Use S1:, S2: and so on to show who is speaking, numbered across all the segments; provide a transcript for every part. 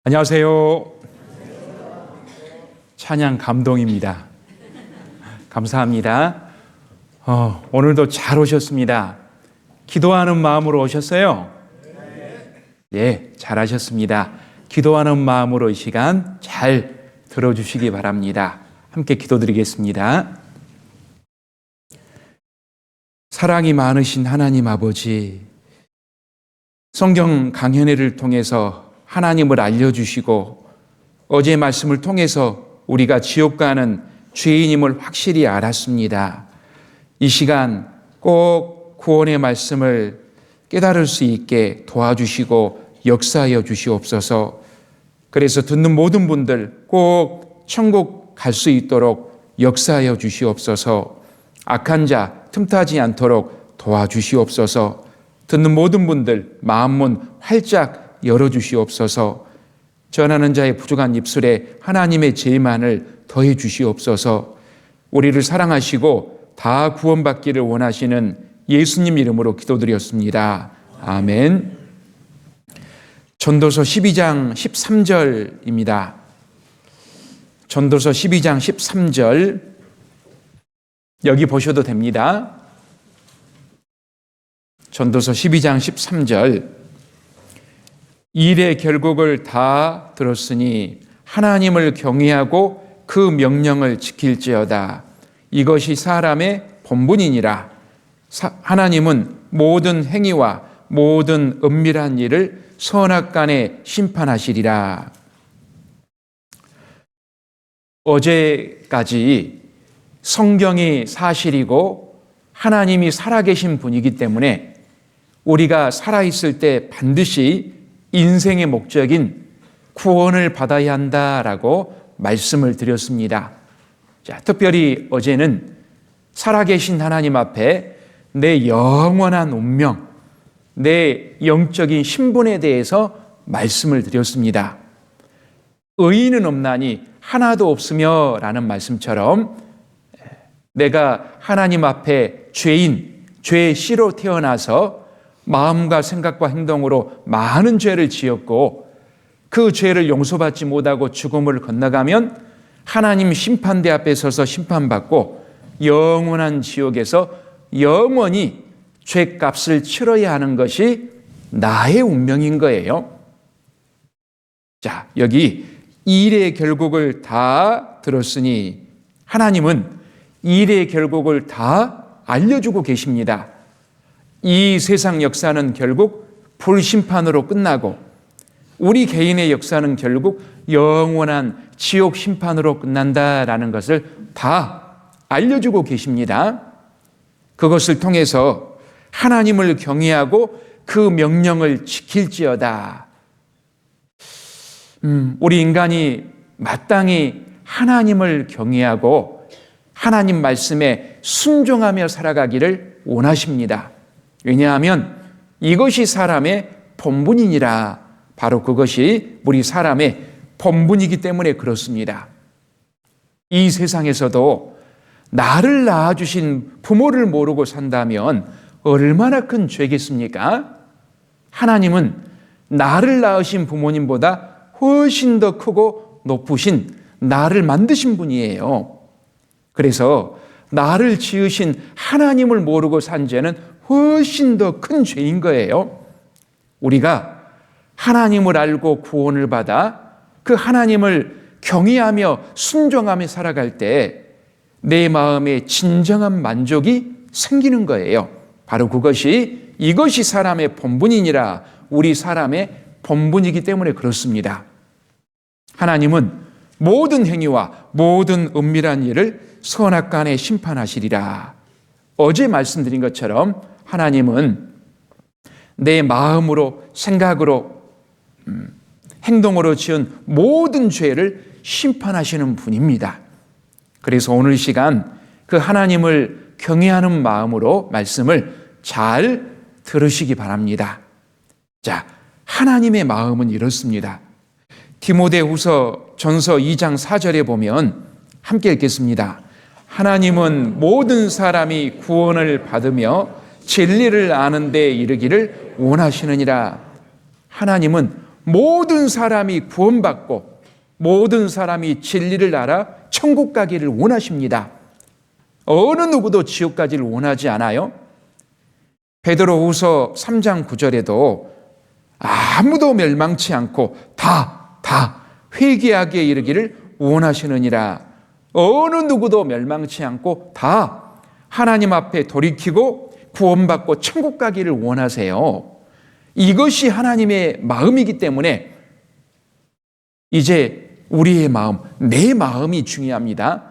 S1: 안녕하세요. 찬양 감동입니다. 감사합니다. 오늘도 잘 오셨습니다. 기도하는 마음으로 오셨어요? 네, 잘하셨습니다. 기도하는 마음으로 이 시간 잘 들어주시기 바랍니다. 함께 기도드리겠습니다. 사랑이 많으신 하나님 아버지, 성경 강연회를 통해서 하나님을 알려주시고 어제 말씀을 통해서 우리가 지옥 가는 죄인임을 확실히 알았습니다. 이 시간 꼭 구원의 말씀을 깨달을 수 있게 도와주시고 역사하여 주시옵소서. 그래서 듣는 모든 분들 꼭 천국 갈 수 있도록 역사하여 주시옵소서. 악한 자 틈타지 않도록 도와주시옵소서. 듣는 모든 분들 마음문 활짝 열어주시옵소서. 전하는 자의 부족한 입술에 하나님의 제만을 더해 주시옵소서. 우리를 사랑하시고 다 구원받기를 원하시는 예수님 이름으로 기도드렸습니다. 아멘. 전도서 12장 13절입니다. 전도서 12장 13절 여기 보셔도 됩니다. 전도서 12장 13절 일의 결국을 다 들었으니 하나님을 경외하고 그 명령을 지킬지어다. 이것이 사람의 본분이니라. 하나님은 모든 행위와 모든 은밀한 일을 선악간에 심판하시리라. 어제까지 성경이 사실이고 하나님이 살아계신 분이기 때문에 우리가 살아있을 때 반드시 인생의 목적인 구원을 받아야 한다라고 말씀을 드렸습니다. 자, 특별히 어제는 살아계신 하나님 앞에 내 영원한 운명, 내 영적인 신분에 대해서 말씀을 드렸습니다. 의인은 없나니 하나도 없으며 라는 말씀처럼 내가 하나님 앞에 죄인, 죄의 씨로 태어나서 마음과 생각과 행동으로 많은 죄를 지었고 그 죄를 용서받지 못하고 죽음을 건너가면 하나님 심판대 앞에 서서 심판받고 영원한 지옥에서 영원히 죄값을 치러야 하는 것이 나의 운명인 거예요. 자, 여기 일의 결국을 다 들었으니 하나님은 일의 결국을 다 알려주고 계십니다. 이 세상 역사는 결국 불심판으로 끝나고 우리 개인의 역사는 결국 영원한 지옥 심판으로 끝난다라는 것을 다 알려주고 계십니다. 그것을 통해서 하나님을 경외하고 그 명령을 지킬지어다. 우리 인간이 마땅히 하나님을 경외하고 하나님 말씀에 순종하며 살아가기를 원하십니다. 왜냐하면 이것이 사람의 본분이니라. 바로 그것이 우리 사람의 본분이기 때문에 그렇습니다. 이 세상에서도 나를 낳아주신 부모를 모르고 산다면 얼마나 큰 죄겠습니까? 하나님은 나를 낳으신 부모님보다 훨씬 더 크고 높으신 나를 만드신 분이에요. 그래서 나를 지으신 하나님을 모르고 산 죄는 훨씬 더 큰 죄인 거예요. 우리가 하나님을 알고 구원을 받아 그 하나님을 경외하며 순종하며 살아갈 때 내 마음에 진정한 만족이 생기는 거예요. 바로 이것이 사람의 본분이니라. 우리 사람의 본분이기 때문에 그렇습니다. 하나님은 모든 행위와 모든 은밀한 일을 선악간에 심판하시리라. 어제 말씀드린 것처럼 하나님은 내 마음으로 생각으로 행동으로 지은 모든 죄를 심판하시는 분입니다. 그래서 오늘 시간 그 하나님을 경외하는 마음으로 말씀을 잘 들으시기 바랍니다. 자, 하나님의 마음은 이렇습니다. 디모데후서 전서 2장 4절에 보면 함께 읽겠습니다. 하나님은 모든 사람이 구원을 받으며 진리를 아는 데 이르기를 원하시느니라. 하나님은 모든 사람이 구원받고 모든 사람이 진리를 알아 천국 가기를 원하십니다. 어느 누구도 지옥 가기를 원하지 않아요. 베드로후서 3장 9절에도 아무도 멸망치 않고 다 회개하기에 이르기를 원하시느니라. 어느 누구도 멸망치 않고 다 하나님 앞에 돌이키고 구원받고 천국 가기를 원하세요. 이것이 하나님의 마음이기 때문에 이제 우리의 마음, 내 마음이 중요합니다.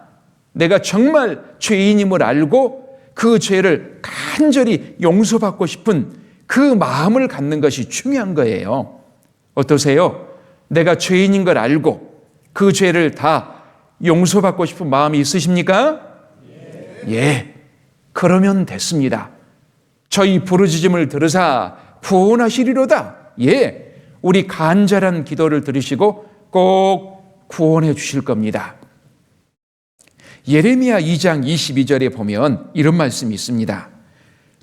S1: 내가 정말 죄인임을 알고 그 죄를 간절히 용서받고 싶은 그 마음을 갖는 것이 중요한 거예요. 어떠세요? 내가 죄인인 걸 알고 그 죄를 다 용서받고 싶은 마음이 있으십니까? 예. 그러면 됐습니다. 저희 부르짖음을 들으사 구원하시리로다. 예. 우리 간절한 기도를 들으시고 꼭 구원해 주실 겁니다. 예레미야 2장 22절에 보면 이런 말씀이 있습니다.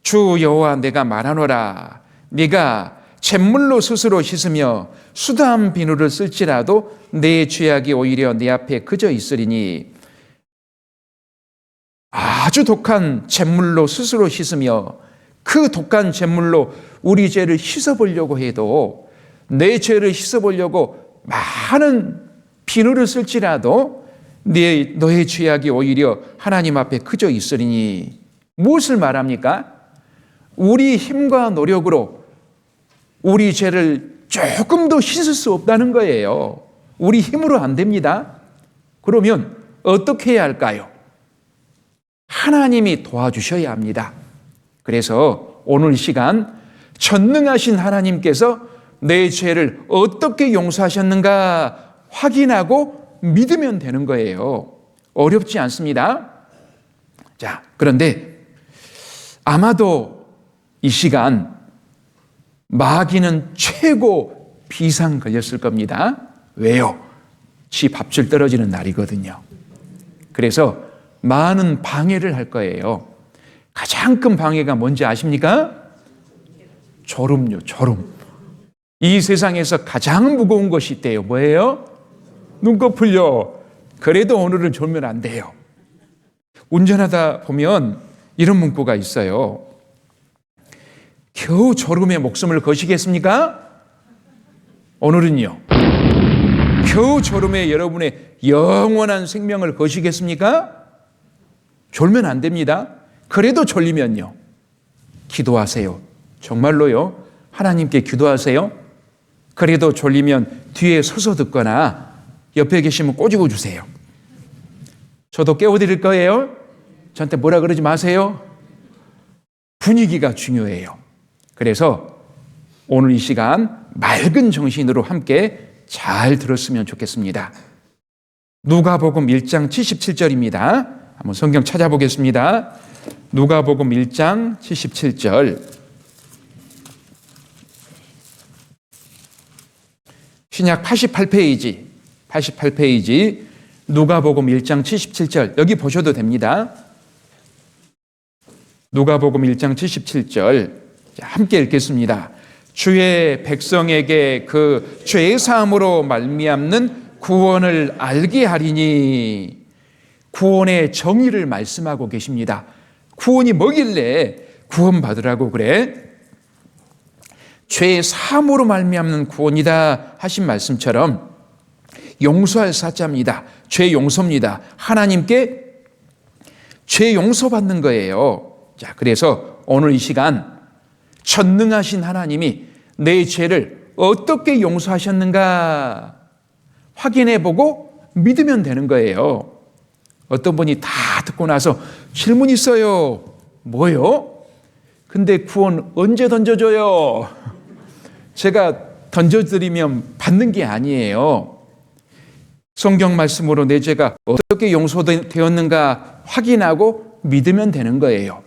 S1: 주 여호와 내가 말하노라. 네가 잿물로 스스로 씻으며 수다한 비누를 쓸지라도 내 죄악이 오히려 내 앞에 그저 있으리니 아주 독한 잿물로 스스로 씻으며 그 독한 잿물로 우리 죄를 씻어보려고 해도 내 죄를 씻어보려고 많은 비누를 쓸지라도 너의 죄악이 오히려 하나님 앞에 그저 있으리니 무엇을 말합니까? 우리 힘과 노력으로 우리 죄를 조금 더 씻을 수 없다는 거예요. 우리 힘으로 안 됩니다. 그러면 어떻게 해야 할까요? 하나님이 도와주셔야 합니다. 그래서 오늘 시간 전능하신 하나님께서 내 죄를 어떻게 용서하셨는가 확인하고 믿으면 되는 거예요. 어렵지 않습니다. 자, 그런데 아마도 이 시간 마귀는 최고 비상 걸렸을 겁니다. 왜요? 지 밥줄 떨어지는 날이거든요. 그래서 많은 방해를 할 거예요. 가장 큰 방해가 뭔지 아십니까? 졸음요, 졸음. 이 세상에서 가장 무거운 것이 있대요. 뭐예요? 눈꺼풀요. 그래도 오늘은 졸면 안 돼요. 운전하다 보면 이런 문구가 있어요. 겨우 졸음에 목숨을 거시겠습니까? 오늘은요. 겨우 졸음에 여러분의 영원한 생명을 거시겠습니까? 졸면 안 됩니다. 그래도 졸리면요. 기도하세요. 정말로요. 하나님께 기도하세요. 그래도 졸리면 뒤에 서서 듣거나 옆에 계시면 꼬집어 주세요. 저도 깨워드릴 거예요. 저한테 뭐라 그러지 마세요. 분위기가 중요해요. 그래서 오늘 이 시간 맑은 정신으로 함께 잘 들었으면 좋겠습니다. 누가복음 1장 77절입니다. 한번 성경 찾아보겠습니다. 누가복음 1장 77절. 신약 88페이지 누가복음 1장 77절. 여기 보셔도 됩니다. 누가복음 1장 77절. 함께 읽겠습니다. 주의 백성에게 그 죄 사함으로 말미암는 구원을 알게 하리니. 구원의 정의를 말씀하고 계십니다. 구원이 뭐길래 구원 받으라고 그래? 죄 사함으로 말미암는 구원이다 하신 말씀처럼 용서할 사자입니다. 죄 용서입니다. 하나님께 죄 용서받는 거예요. 자, 그래서 오늘 이 시간 전능하신 하나님이 내 죄를 어떻게 용서하셨는가 확인해보고 믿으면 되는 거예요. 어떤 분이 다 듣고 나서 질문 있어요. 뭐요? 근데 구원 언제 던져줘요? 제가 던져드리면 받는 게 아니에요. 성경 말씀으로 내 죄가 어떻게 용서되었는가 확인하고 믿으면 되는 거예요.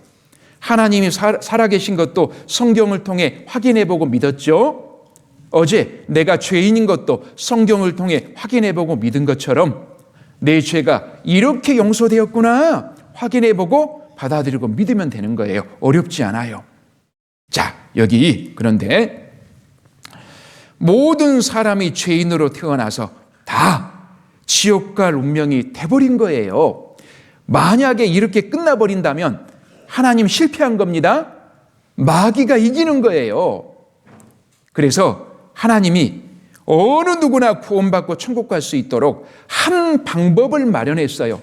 S1: 하나님이 살아계신 것도 성경을 통해 확인해보고 믿었죠. 어제 내가 죄인인 것도 성경을 통해 확인해보고 믿은 것처럼 내 죄가 이렇게 용서되었구나 확인해보고 받아들이고 믿으면 되는 거예요. 어렵지 않아요. 자, 여기 그런데 모든 사람이 죄인으로 태어나서 다 지옥 갈 운명이 돼버린 거예요. 만약에 이렇게 끝나버린다면 하나님 실패한 겁니다. 마귀가 이기는 거예요. 그래서 하나님이 어느 누구나 구원받고 천국 갈 수 있도록 한 방법을 마련했어요.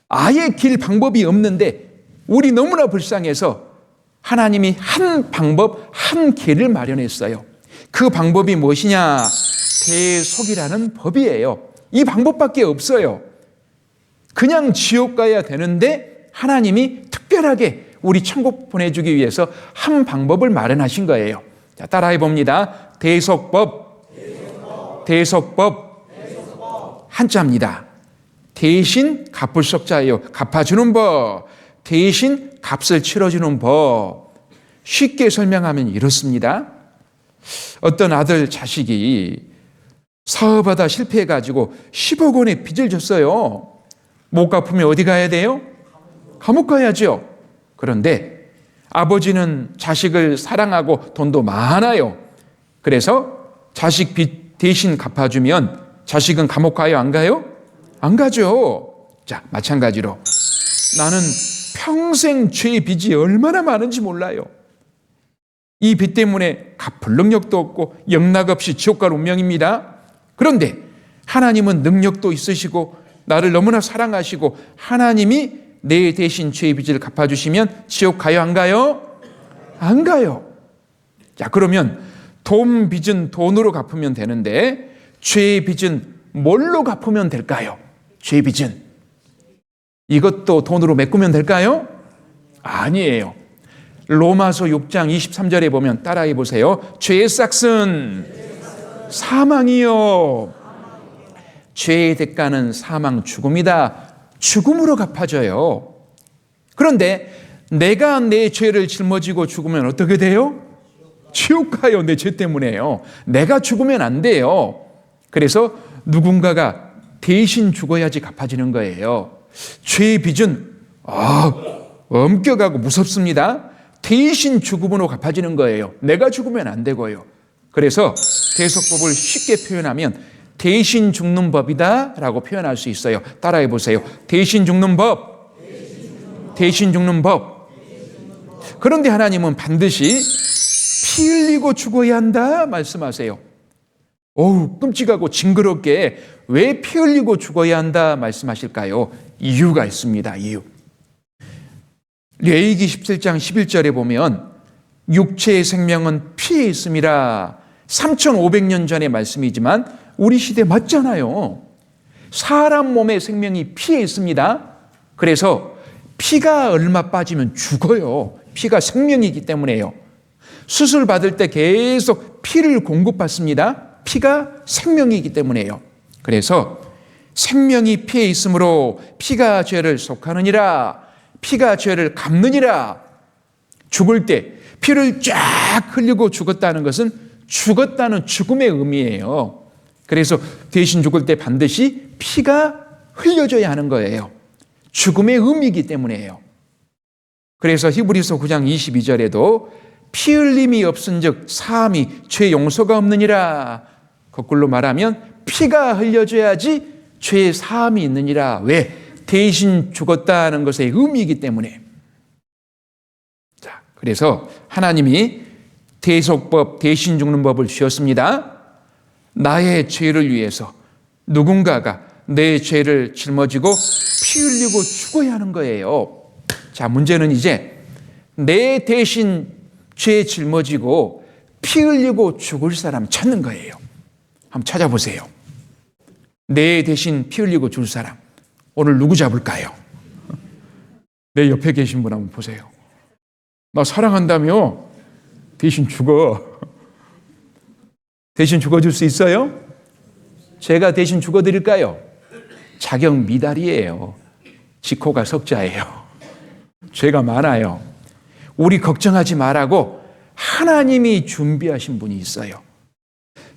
S1: 아예 길 방법이 없는데 우리 너무나 불쌍해서 하나님이 한 방법, 한 길을 마련했어요. 그 방법이 무엇이냐? 대속이라는 법이에요. 이 방법밖에 없어요. 그냥 지옥 가야 되는데 하나님이 특별하게 우리 천국 보내주기 위해서 한 방법을 마련하신 거예요. 자, 따라해 봅니다. 대속법. 대속법. 한자입니다. 대신 갚을 속자예요. 갚아주는 법. 대신 값을 치러주는 법. 쉽게 설명하면 이렇습니다. 어떤 아들 자식이 사업하다 실패해가지고 10억 원의 빚을 졌어요. 못 갚으면 어디 가야 돼요? 감옥 가야죠. 그런데 아버지는 자식을 사랑하고 돈도 많아요. 그래서 자식 빚 대신 갚아주면 자식은 감옥 가요? 안 가요? 안 가죠. 자, 마찬가지로 나는 평생 죄의 빚이 얼마나 많은지 몰라요. 이 빚 때문에 갚을 능력도 없고 영락 없이 지옥 갈 운명입니다. 그런데 하나님은 능력도 있으시고 나를 너무나 사랑하시고 하나님이 내 대신 죄의 빚을 갚아주시면 지옥 가요? 안 가요? 안 가요. 자, 그러면 돈 빚은 돈으로 갚으면 되는데 죄의 빚은 뭘로 갚으면 될까요? 죄의 빚은 이것도 돈으로 메꾸면 될까요? 아니에요. 로마서 6장 23절에 보면 따라해 보세요. 죄의 싹은 사망이요. 죄의 대가는 사망, 죽음이다. 죽음으로 갚아져요. 그런데 내가 내 죄를 짊어지고 죽으면 어떻게 돼요? 지옥 가요. 내 죄 때문에요. 내가 죽으면 안 돼요. 그래서 누군가가 대신 죽어야지 갚아지는 거예요. 죄의 빚은 엄격하고 무섭습니다. 대신 죽음으로 갚아지는 거예요. 내가 죽으면 안 되고요. 그래서 대속법을 쉽게 표현하면 대신 죽는 법이다 라고 표현할 수 있어요. 따라해 보세요. 대신 죽는 법. 대신 죽는 법. 그런데 하나님은 반드시 피 흘리고 죽어야 한다 말씀하세요. 어우, 끔찍하고 징그럽게 왜 피 흘리고 죽어야 한다 말씀하실까요? 이유가 있습니다. 이유. 레위기 17장 11절에 보면 육체의 생명은 피에 있음이라. 3500년 전의 말씀이지만 우리 시대 맞잖아요. 사람 몸의 생명이 피에 있습니다. 그래서 피가 얼마 빠지면 죽어요. 피가 생명이기 때문에요. 수술 받을 때 계속 피를 공급받습니다. 피가 생명이기 때문에요. 그래서 생명이 피에 있으므로 피가 죄를 속하느니라. 피가 죄를 갚느니라. 죽을 때 피를 쫙 흘리고 죽었다는 것은 죽었다는 죽음의 의미예요. 그래서 대신 죽을 때 반드시 피가 흘려져야 하는 거예요. 죽음의 의미이기 때문이에요. 그래서 히브리서 9장 22절에도 피 흘림이 없은즉 사함이 죄 용서가 없느니라. 거꾸로 말하면 피가 흘려져야지 죄의 사함이 있느니라. 왜? 대신 죽었다는 것의 의미이기 때문에. 자, 그래서 하나님이 대속법, 대신 죽는 법을 주셨습니다. 나의 죄를 위해서 누군가가 내 죄를 짊어지고 피 흘리고 죽어야 하는 거예요. 자, 문제는 이제 내 대신 죄 짊어지고 피 흘리고 죽을 사람 찾는 거예요. 한번 찾아보세요. 내 대신 피 흘리고 죽을 사람. 오늘 누구 잡을까요? 내 옆에 계신 분 한번 보세요. 나 사랑한다며 대신 죽어. 대신 죽어줄 수 있어요? 제가 대신 죽어드릴까요? 자격 미달이에요. 지코가 석자예요. 죄가 많아요. 우리 걱정하지 말라고 하나님이 준비하신 분이 있어요.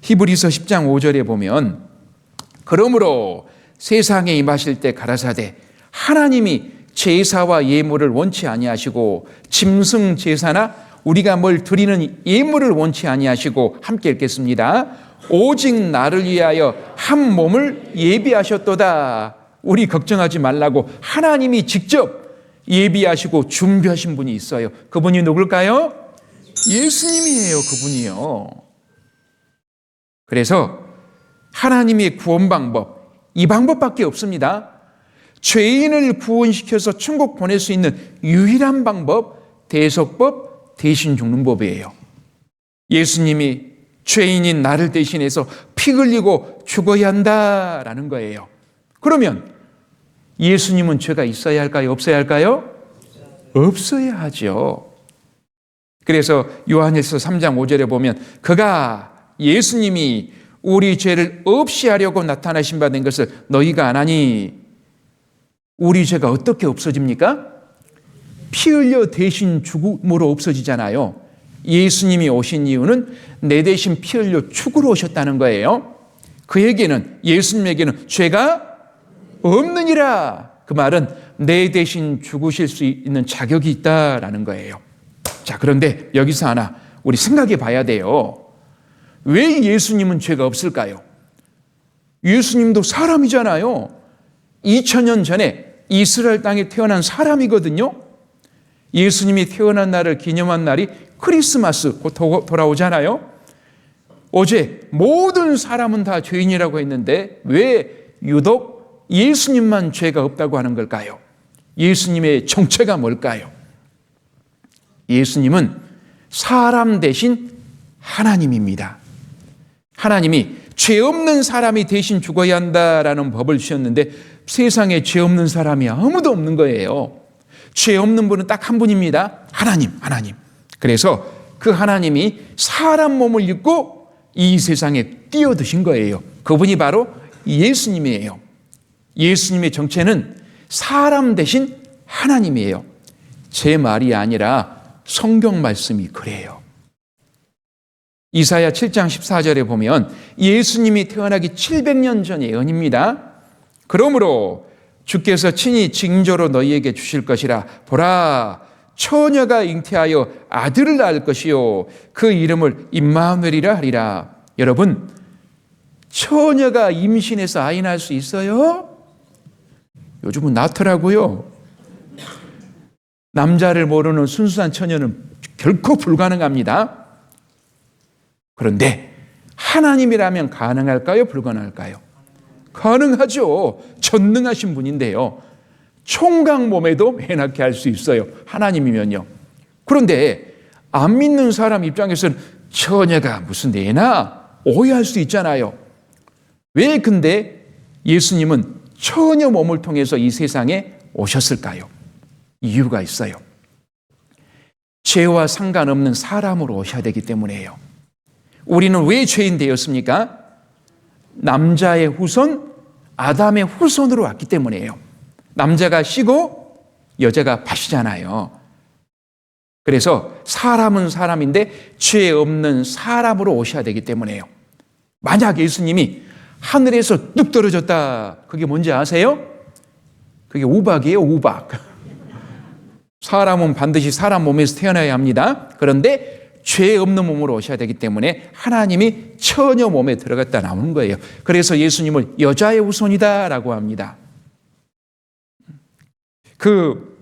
S1: 히브리서 10장 5절에 보면 그러므로 세상에 임하실 때 가라사대 하나님이 제사와 예물을 원치 아니하시고 짐승 제사나 우리가 뭘 드리는 예물을 원치 아니하시고 함께 읽겠습니다. 오직 나를 위하여 한 몸을 예비하셨도다. 우리 걱정하지 말라고 하나님이 직접 예비하시고 준비하신 분이 있어요. 그분이 누굴까요? 예수님이에요. 그분이요. 그래서 하나님의 구원 방법, 이 방법밖에 없습니다. 죄인을 구원시켜서 천국 보낼 수 있는 유일한 방법, 대속법, 대신 죽는 법이에요. 예수님이 죄인인 나를 대신해서 피 흘리고 죽어야 한다라는 거예요. 그러면 예수님은 죄가 있어야 할까요? 없어야 할까요? 없어야 하죠. 그래서 요한일서 3장 5절에 보면 그가 예수님이 우리 죄를 없이 하려고 나타나신 바 된 것을 너희가 안 하니 우리 죄가 어떻게 없어집니까? 피 흘려 대신 죽음으로 없어지잖아요. 예수님이 오신 이유는 내 대신 피 흘려 죽으러 오셨다는 거예요. 그에게는 예수님에게는 죄가 없느니라. 그 말은 내 대신 죽으실 수 있는 자격이 있다라는 거예요. 자, 그런데 여기서 하나 우리 생각해 봐야 돼요. 왜 예수님은 죄가 없을까요? 예수님도 사람이잖아요. 2000년 전에 이스라엘 땅에 태어난 사람이거든요. 예수님이 태어난 날을 기념한 날이 크리스마스 곧 돌아오잖아요. 어제 모든 사람은 다 죄인이라고 했는데 왜 유독 예수님만 죄가 없다고 하는 걸까요? 예수님의 정체가 뭘까요? 예수님은 사람 대신 하나님입니다. 하나님이 죄 없는 사람이 대신 죽어야 한다라는 법을 주셨는데 세상에 죄 없는 사람이 아무도 없는 거예요. 죄 없는 분은 딱 한 분입니다. 하나님. 그래서 그 하나님이 사람 몸을 입고 이 세상에 뛰어드신 거예요. 그분이 바로 예수님이에요. 예수님의 정체는 사람 대신 하나님이에요. 제 말이 아니라 성경 말씀이 그래요. 이사야 7장 14절에 보면 예수님이 태어나기 700년 전의 예언입니다. 그러므로 주께서 친히 징조로 너희에게 주실 것이라. 보라, 처녀가 잉태하여 아들을 낳을 것이요 그 이름을 임마누엘이라 하리라. 여러분, 처녀가 임신해서 아이 낳을 수 있어요? 요즘은 낳더라고요. 남자를 모르는 순수한 처녀는 결코 불가능합니다. 그런데 하나님이라면 가능할까요? 불가능할까요? 가능하죠. 전능하신 분인데요. 총각 몸에도 애 낳게 할 수 있어요. 하나님이면요. 그런데 안 믿는 사람 입장에서는 처녀가 무슨 애나 오해할 수 있잖아요. 왜 근데 예수님은 처녀 몸을 통해서 이 세상에 오셨을까요? 이유가 있어요. 죄와 상관없는 사람으로 오셔야 되기 때문이에요. 우리는 왜 죄인 되었습니까? 남자의 후손, 아담의 후손으로 왔기 때문이에요. 남자가 씨고 여자가 밭이잖아요. 그래서 사람은 사람인데 죄 없는 사람으로 오셔야 되기 때문이에요. 만약 예수님이 하늘에서 뚝 떨어졌다. 그게 뭔지 아세요? 그게 우박이에요, 우박. 사람은 반드시 사람 몸에서 태어나야 합니다. 그런데 죄 없는 몸으로 오셔야 되기 때문에 하나님이 처녀 몸에 들어갔다 나오는 거예요. 그래서 예수님을 여자의 후손이다라고 합니다. 그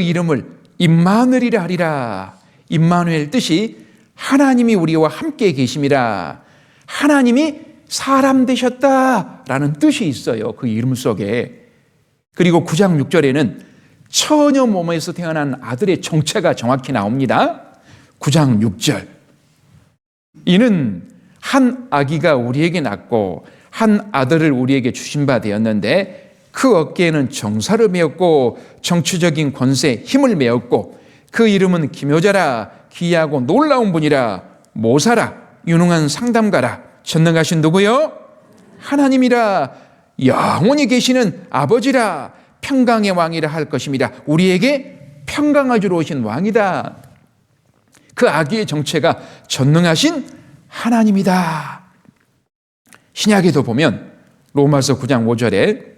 S1: 이름을 임마누엘이라 하리라. 임마누엘 뜻이 하나님이 우리와 함께 계심이라. 하나님이 사람 되셨다라는 뜻이 있어요. 그 이름 속에. 그리고 9장 6절에는 처녀 몸에서 태어난 아들의 정체가 정확히 나옵니다. 9장 6절. 이는 한 아기가 우리에게 낳고 한 아들을 우리에게 주신 바 되었는데 그 어깨에는 정사를 메었고 정치적인 권세 힘을 메었고 그 이름은 기묘자라. 귀하고 놀라운 분이라. 모사라. 유능한 상담가라. 전능하신 누구요? 하나님이라. 영원히 계시는 아버지라. 평강의 왕이라 할 것입니다. 우리에게 평강을 주러 오신 왕이다. 그 아기의 정체가 전능하신 하나님이다. 신약에도 보면 로마서 9장 5절에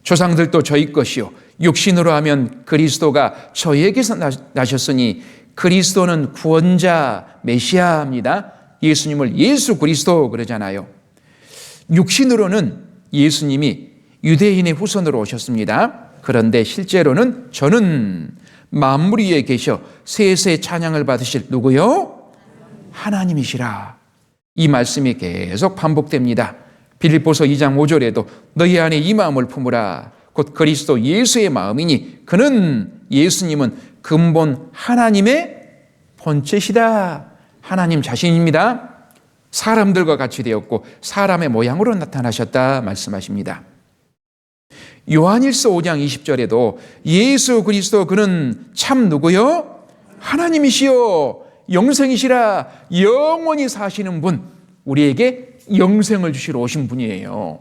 S1: 조상들도 저희 것이요 육신으로 하면 그리스도가 저희에게서 나셨으니 그리스도는 구원자 메시아입니다. 예수님을 예수 그리스도 그러잖아요. 육신으로는 예수님이 유대인의 후손으로 오셨습니다. 그런데 실제로는 저는 만물 위에 계셔 세세 찬양을 받으실 누구요? 하나님이시라. 이 말씀이 계속 반복됩니다. 빌립보서 2장 5절에도 너희 안에 이 마음을 품으라. 곧 그리스도 예수의 마음이니 그는 예수님은 근본 하나님의 본체시다. 하나님 자신입니다. 사람들과 같이 되었고 사람의 모양으로 나타나셨다 말씀하십니다. 요한일서 5장 20절에도 예수 그리스도 그는 참 누구요? 하나님이시요 영생이시라. 영원히 사시는 분, 우리에게 영생을 주시러 오신 분이에요.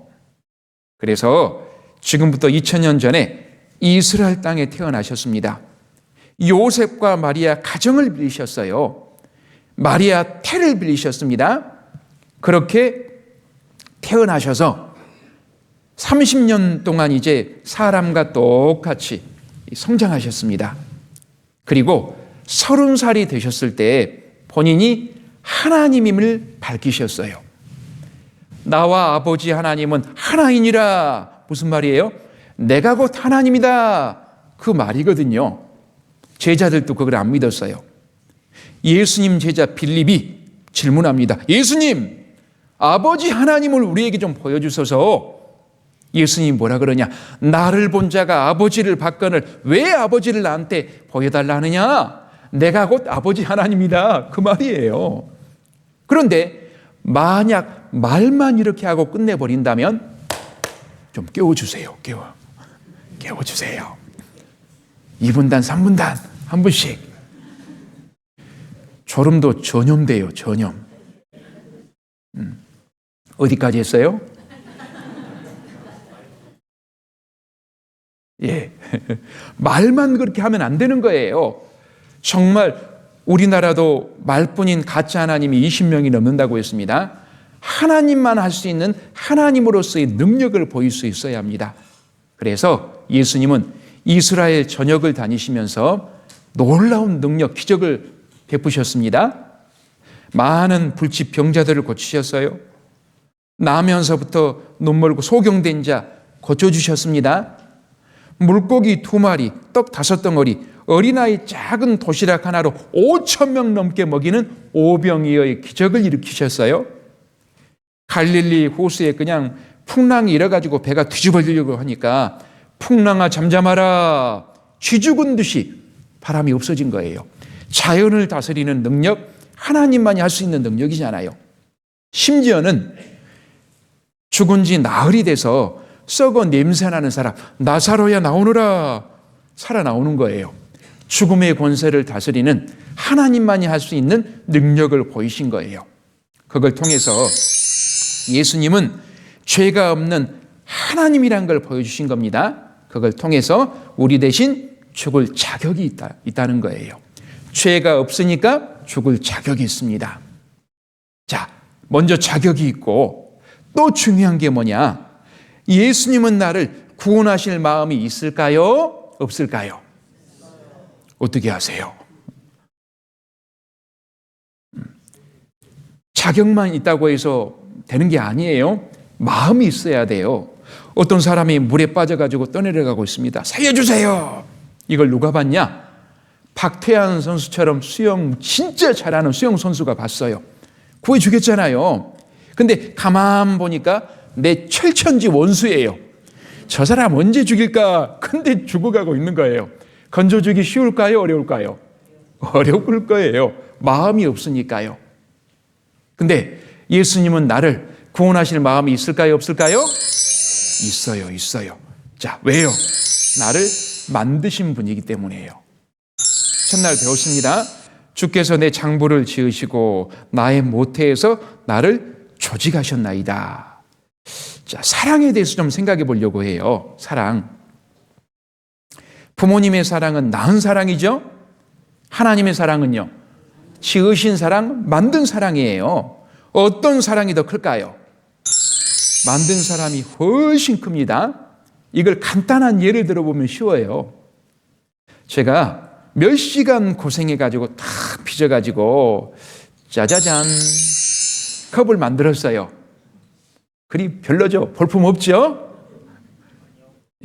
S1: 그래서 지금부터 2000년 전에 이스라엘 땅에 태어나셨습니다. 요셉과 마리아 가정을 빌리셨어요. 마리아 태를 빌리셨습니다. 그렇게 태어나셔서 30년 동안 이제 사람과 똑같이 성장하셨습니다. 그리고 30살이 되셨을 때 본인이 하나님임을 밝히셨어요. 나와 아버지 하나님은 하나이니라. 무슨 말이에요? 내가 곧 하나님이다. 그 말이거든요. 제자들도 그걸 안 믿었어요. 예수님 제자 빌립이 질문합니다. 예수님, 아버지 하나님을 우리에게 좀 보여주소서. 예수님이 뭐라 그러냐? 나를 본 자가 아버지를 봤거늘 왜 아버지를 나한테 보여달라 하느냐? 내가 곧 아버지 하나님이다. 그 말이에요. 그런데 만약 말만 이렇게 하고 끝내버린다면 좀 깨워주세요. 깨워주세요. 2분단, 3분단 한 분씩. 졸음도 전염돼요. 전염. 어디까지 했어요? 예. 말만 그렇게 하면 안 되는 거예요. 정말 우리나라도 말뿐인 가짜 하나님이 20명이 넘는다고 했습니다. 하나님만 할 수 있는 하나님으로서의 능력을 보일 수 있어야 합니다. 그래서 예수님은 이스라엘 전역을 다니시면서 놀라운 능력, 기적을 베푸셨습니다. 많은 불치 병자들을 고치셨어요. 나면서부터 눈멀고 소경된 자 고쳐주셨습니다. 물고기 2마리, 떡 5덩어리, 어린아이 작은 도시락 하나로 5,000명 넘게 먹이는 오병이어의 기적을 일으키셨어요. 갈릴리 호수에 그냥 풍랑이 일어가지고 배가 뒤집어지려고 하니까 풍랑아 잠잠하라, 쥐 죽은 듯이 바람이 없어진 거예요. 자연을 다스리는 능력, 하나님만이 할 수 있는 능력이잖아요. 심지어는 죽은 지 나흘이 돼서 썩어 냄새나는 사람, 나사로야 나오너라, 살아나오는 거예요. 죽음의 권세를 다스리는 하나님만이 할 수 있는 능력을 보이신 거예요. 그걸 통해서 예수님은 죄가 없는 하나님이란 걸 보여주신 겁니다. 그걸 통해서 우리 대신 죽을 자격이 있다는 거예요. 죄가 없으니까 죽을 자격이 있습니다. 자, 먼저 자격이 있고 또 중요한 게 뭐냐? 예수님은 나를 구원하실 마음이 있을까요? 없을까요? 어떻게 하세요? 자격만 있다고 해서 되는 게 아니에요. 마음이 있어야 돼요. 어떤 사람이 물에 빠져가지고 떠내려가고 있습니다. 살려주세요. 이걸 누가 봤냐? 박태환 선수처럼 수영 진짜 잘하는 수영 선수가 봤어요. 구해주겠잖아요. 근데 가만 보니까 내 철천지 원수예요. 저 사람 언제 죽일까? 근데 죽어가고 있는 거예요. 건져주기 쉬울까요? 어려울까요? 어려울 거예요. 마음이 없으니까요. 근데 예수님은 나를 구원하실 마음이 있을까요? 없을까요? 있어요. 자, 왜요? 나를 만드신 분이기 때문이에요. 첫날 배웠습니다. 주께서 내 장부를 지으시고 나의 모태에서 나를 조직하셨나이다. 자, 사랑에 대해서 좀 생각해 보려고 해요. 사랑. 부모님의 사랑은 낳은 사랑이죠. 하나님의 사랑은요, 지으신 사랑, 만든 사랑이에요. 어떤 사랑이 더 클까요? 만든 사람이 훨씬 큽니다. 이걸 간단한 예를 들어보면 쉬워요. 제가 몇 시간 고생해가지고 탁 빚어가지고 짜자잔 컵을 만들었어요. 그리 별로죠? 볼품 없죠?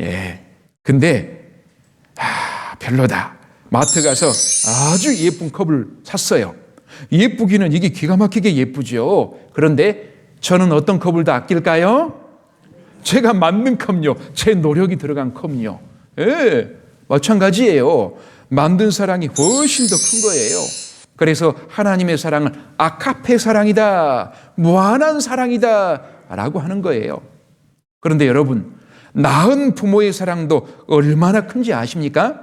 S1: 예. 근데 별로다. 마트 가서 아주 예쁜 컵을 샀어요. 예쁘기는 이게 기가 막히게 예쁘죠. 그런데 저는 어떤 컵을 더 아낄까요? 제가 만든 컵요. 제 노력이 들어간 컵요. 예, 마찬가지예요. 만든 사랑이 훨씬 더 큰 거예요. 그래서 하나님의 사랑은 아카페 사랑이다, 무한한 사랑이다 라고 하는 거예요. 그런데 여러분, 낳은 부모의 사랑도 얼마나 큰지 아십니까?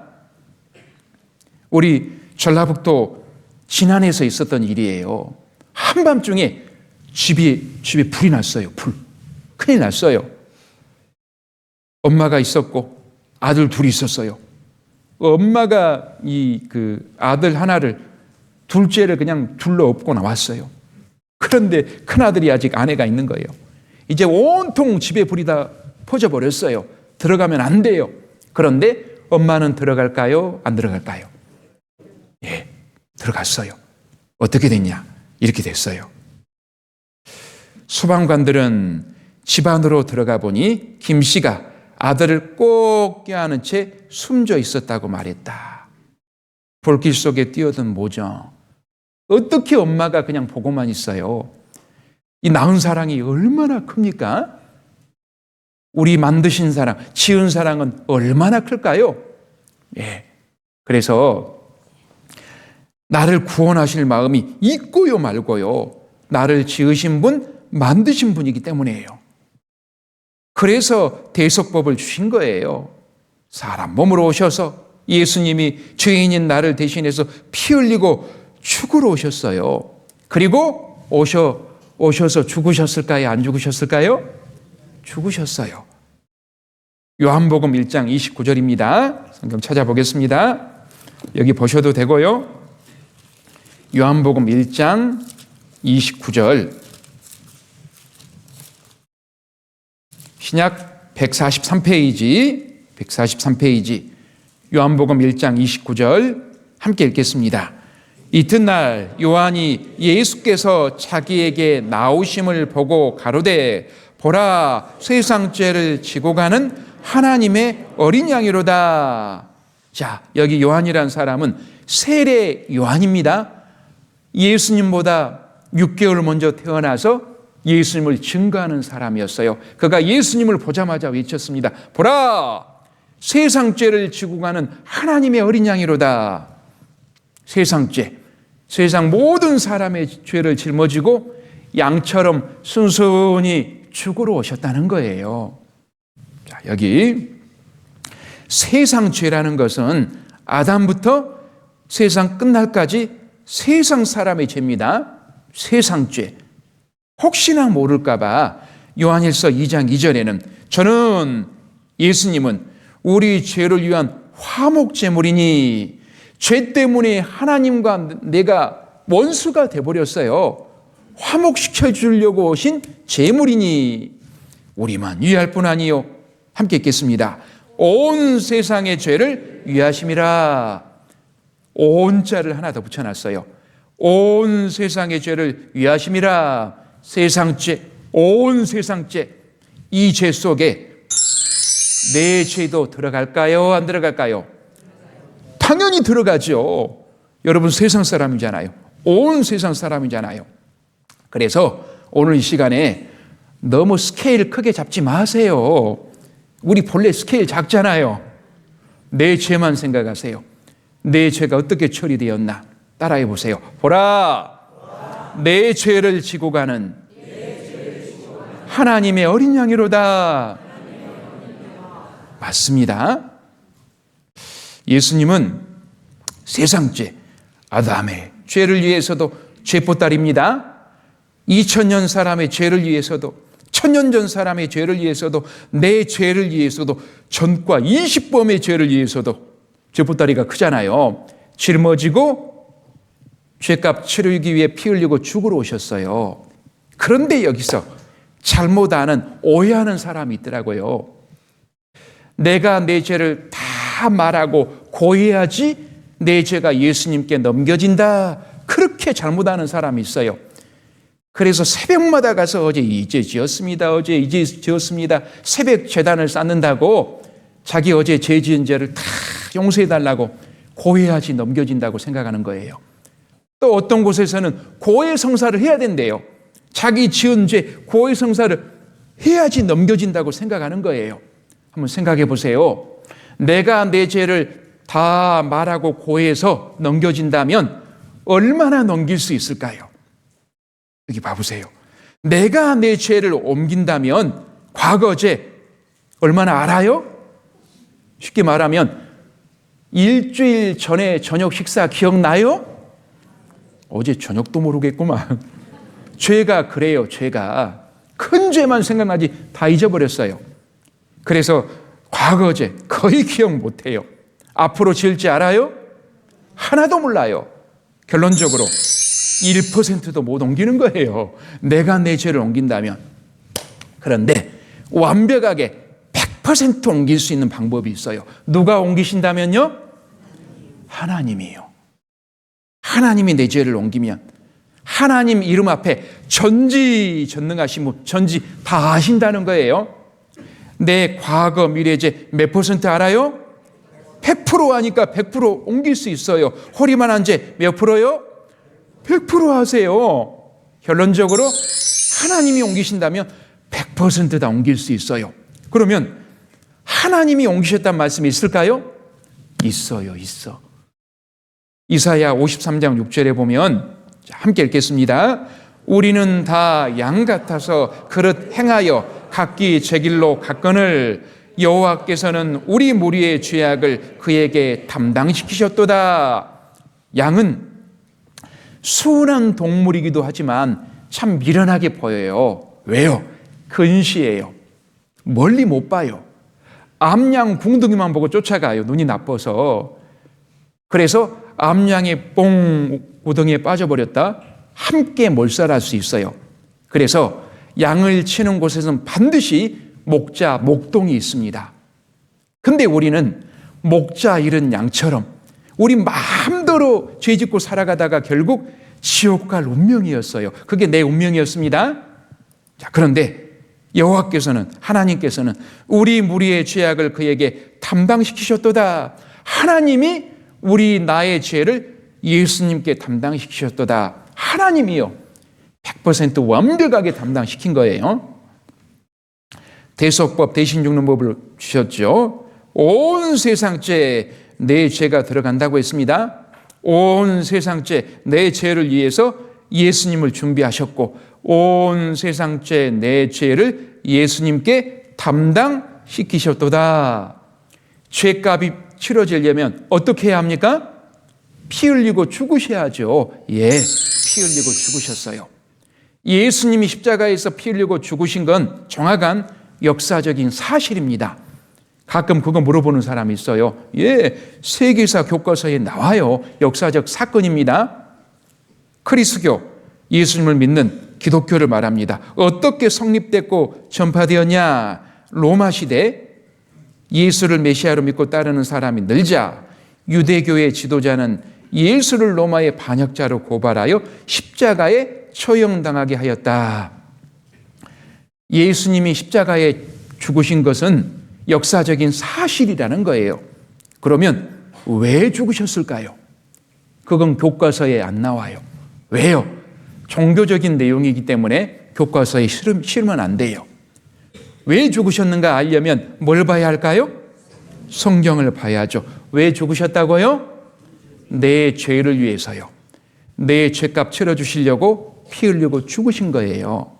S1: 우리 전라북도 진안에서 있었던 일이에요. 한밤중에 집에 불이 났어요. 큰일 났어요. 엄마가 있었고 아들 둘이 있었어요. 엄마가 아들 하나를, 둘째를 그냥 둘러 업고 나왔어요. 그런데 큰아들이 아직 아내가 있는 거예요. 이제 온통 집에 불이 다 퍼져버렸어요. 들어가면 안 돼요. 그런데 엄마는 들어갈까요? 안 들어갈까요? 예, 들어갔어요. 어떻게 됐냐? 이렇게 됐어요. 소방관들은 집 안으로 들어가 보니 김 씨가 아들을 꼭 껴안은 채 숨져 있었다고 말했다. 볼길 속에 뛰어든 모정. 어떻게 엄마가 그냥 보고만 있어요? 이 낳은 사랑이 얼마나 큽니까? 우리 만드신 사랑, 지은 사랑은 얼마나 클까요? 예. 그래서 나를 구원하실 마음이 있고요 말고요, 나를 지으신 분, 만드신 분이기 때문이에요. 그래서 대속법을 주신 거예요. 사람 몸으로 오셔서 예수님이 죄인인 나를 대신해서 피 흘리고 죽으러 오셨어요. 그리고 오셔서 죽으셨을까요? 안 죽으셨을까요? 죽으셨어요. 요한복음 1장 29절입니다. 성경 찾아보겠습니다. 여기 보셔도 되고요. 요한복음 1장 29절. 신약 143페이지 요한복음 1장 29절 함께 읽겠습니다. 이튿날 요한이 예수께서 자기에게 나오심을 보고 가로되 보라, 세상 죄를 지고 가는 하나님의 어린 양이로다. 자, 여기 요한이란 사람은 세례 요한입니다. 예수님보다 6개월 먼저 태어나서 예수님을 증거하는 사람이었어요. 그가 예수님을 보자마자 외쳤습니다. 보라, 세상 죄를 지고 가는 하나님의 어린 양이로다. 세상 죄, 세상 모든 사람의 죄를 짊어지고 양처럼 순순히 죽으러 오셨다는 거예요. 자, 여기 세상 죄라는 것은 아담부터 세상 끝날까지 세상 사람의 죄입니다. 세상 죄. 혹시나 모를까봐 요한일서 2장 2절에는 저는 예수님은 우리 죄를 위한 화목제물이니 죄 때문에 하나님과 내가 원수가 돼버렸어요. 화목시켜 주려고 오신 제물이니 우리만 위할 뿐 아니요. 함께 읽겠습니다. 온 세상의 죄를 위하심이라. 온 자를 하나 더 붙여놨어요. 온 세상의 죄를 위하심이라. 세상 죄, 온 세상 죄. 이 죄 속에 내 죄도 들어갈까요? 안 들어갈까요? 당연히 들어가죠. 여러분 세상 사람이잖아요. 온 세상 사람이잖아요. 그래서 오늘 이 시간에 너무 스케일 크게 잡지 마세요. 우리 본래 스케일 작잖아요. 내 죄만 생각하세요. 내 죄가 어떻게 처리되었나 따라해 보세요. 보라, 내 죄를 지고 가는 하나님의 어린 양이로다. 맞습니다. 예수님은 세상 죄, 아담의 죄를 위해서도 죄보따리입니다. 2000년 사람의 죄를 위해서도, 1000년 전 사람의 죄를 위해서도, 내 죄를 위해서도, 전과 20범의 죄를 위해서도 죄보따리가 크잖아요. 짊어지고 죄값 치르기 위해 피 흘리고 죽으러 오셨어요. 그런데 여기서 잘못 아는, 오해하는 사람이 있더라고요. 내가 내 죄를 다 말하고 고해야지 내 죄가 예수님께 넘겨진다. 그렇게 잘못하는 사람이 있어요. 그래서 새벽마다 가서 어제 이제 지었습니다. 어제 이제 지었습니다. 새벽 제단을 쌓는다고 자기 어제 죄 지은 죄를 다 용서해달라고 고해야지 넘겨진다고 생각하는 거예요. 또 어떤 곳에서는 고해 성사를 해야 된대요. 자기 지은 죄 고해 성사를 해야지 넘겨진다고 생각하는 거예요. 한번 생각해 보세요. 내가 내 죄를 다 말하고 고해서 넘겨진다면 얼마나 넘길 수 있을까요? 여기 봐보세요. 내가 내 죄를 옮긴다면 과거 죄 얼마나 알아요? 쉽게 말하면 일주일 전에 저녁 식사 기억나요? 어제 저녁도 모르겠구만. 죄가 그래요. 죄가 큰 죄만 생각나지 다 잊어버렸어요. 그래서 과거 죄 거의 기억 못해요. 앞으로 지을 지 알아요? 하나도 몰라요. 결론적으로 1%도 못 옮기는 거예요. 내가 내 죄를 옮긴다면. 그런데 완벽하게 100% 옮길 수 있는 방법이 있어요. 누가 옮기신다면요? 하나님이에요. 하나님이 내 죄를 옮기면 하나님 이름 앞에 전지전능하신 분, 전지 다 아신다는 거예요. 내 과거 미래 죄 몇 % 알아요? 100% 하니까 100% 옮길 수 있어요. 허리만한 죄 몇 프로요? 100% 하세요. 결론적으로 하나님이 옮기신다면 100% 다 옮길 수 있어요. 그러면 하나님이 옮기셨다는 말씀이 있을까요? 있어요. 있어. 이사야 53장 6절에 보면 함께 읽겠습니다. 우리는 다 양 같아서 그릇 행하여 각기 제 길로 갔거늘 여호와께서는 우리 무리의 죄악을 그에게 담당시키셨도다. 양은 순한 동물이기도 하지만 참 미련하게 보여요. 왜요? 근시해요. 멀리 못 봐요. 암양 궁둥이만 보고 쫓아가요. 눈이 나빠서. 그래서 암양이 뽕 구덩이에 빠져버렸다. 함께 몰살할 수 있어요. 그래서 양을 치는 곳에서는 반드시 목자, 목동이 있습니다. 근데 우리는 목자 잃은 양처럼 우리 마음대로 죄짓고 살아가다가 결국 지옥 갈 운명이었어요. 그게 내 운명이었습니다. 자, 그런데 여호와께서는, 하나님께서는 우리 무리의 죄악을 그에게 담당시키셨도다. 하나님이 우리 나의 죄를 예수님께 담당시키셨도다. 하나님이요. 100% 완벽하게 담당시킨 거예요. 대속법, 대신 죽는 법을 주셨죠. 온 세상 죄, 내 죄가 들어간다고 했습니다. 온 세상 죄, 내 죄를 위해서 예수님을 준비하셨고 온 세상 죄, 내 죄를 예수님께 담당시키셨도다. 죄값이 치러지려면 어떻게 해야 합니까? 피 흘리고 죽으셔야죠. 예, 피 흘리고 죽으셨어요. 예수님이 십자가에서 피 흘리고 죽으신 건 정확한 역사적인 사실입니다. 가끔 그거 물어보는 사람이 있어요. 예, 세계사 교과서에 나와요. 역사적 사건입니다. 크리스교, 예수님을 믿는 기독교를 말합니다. 어떻게 성립됐고 전파되었냐? 로마 시대 예수를 메시아로 믿고 따르는 사람이 늘자 유대교의 지도자는 예수를 로마의 반역자로 고발하여 십자가에 처형당하게 하였다. 예수님이 십자가에 죽으신 것은 역사적인 사실이라는 거예요. 그러면 왜 죽으셨을까요? 그건 교과서에 안 나와요. 왜요? 종교적인 내용이기 때문에 교과서에 실으면 안 돼요. 왜 죽으셨는가 알려면 뭘 봐야 할까요? 성경을 봐야죠. 왜 죽으셨다고요? 내 죄를 위해서요. 내 죄값 치러주시려고 피 흘리고 죽으신 거예요.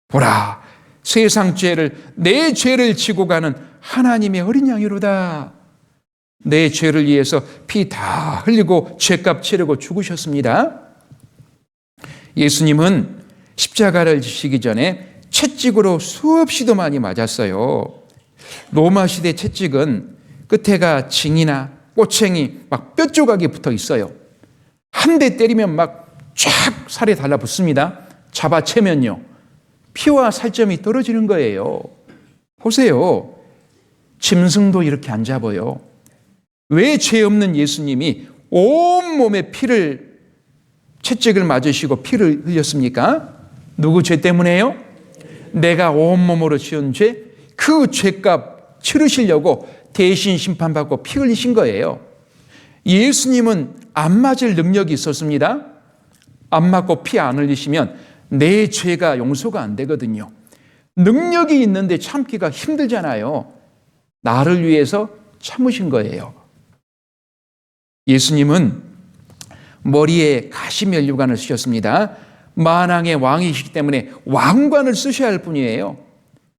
S1: 보라, 세상 죄를, 내 죄를 지고 가는 하나님의 어린 양이로다. 내 죄를 위해서 피 다 흘리고 죄값 치르고 죽으셨습니다. 예수님은 십자가를 지시기 전에 채찍으로 수없이도 많이 맞았어요. 로마 시대 채찍은 끝에가 징이나 꼬챙이 막 뼈 조각이 붙어 있어요. 한 대 때리면 막 쫙 살에 달라붙습니다. 잡아채면요. 피와 살점이 떨어지는 거예요. 보세요. 짐승도 이렇게 안 잡아요. 왜 죄 없는 예수님이 온몸에 피를 채찍을 맞으시고 피를 흘렸습니까? 누구 죄 때문에요? 내가 온몸으로 지은 죄, 그 죄값 치르시려고 대신 심판받고 피 흘리신 거예요. 예수님은 안 맞을 능력이 있었습니다. 안 맞고 피 안 흘리시면 내 죄가 용서가 안 되거든요. 능력이 있는데 참기가 힘들잖아요. 나를 위해서 참으신 거예요. 예수님은 머리에 가시면류관을 쓰셨습니다. 만왕의 왕이시기 때문에 왕관을 쓰셔야 할 뿐이에요.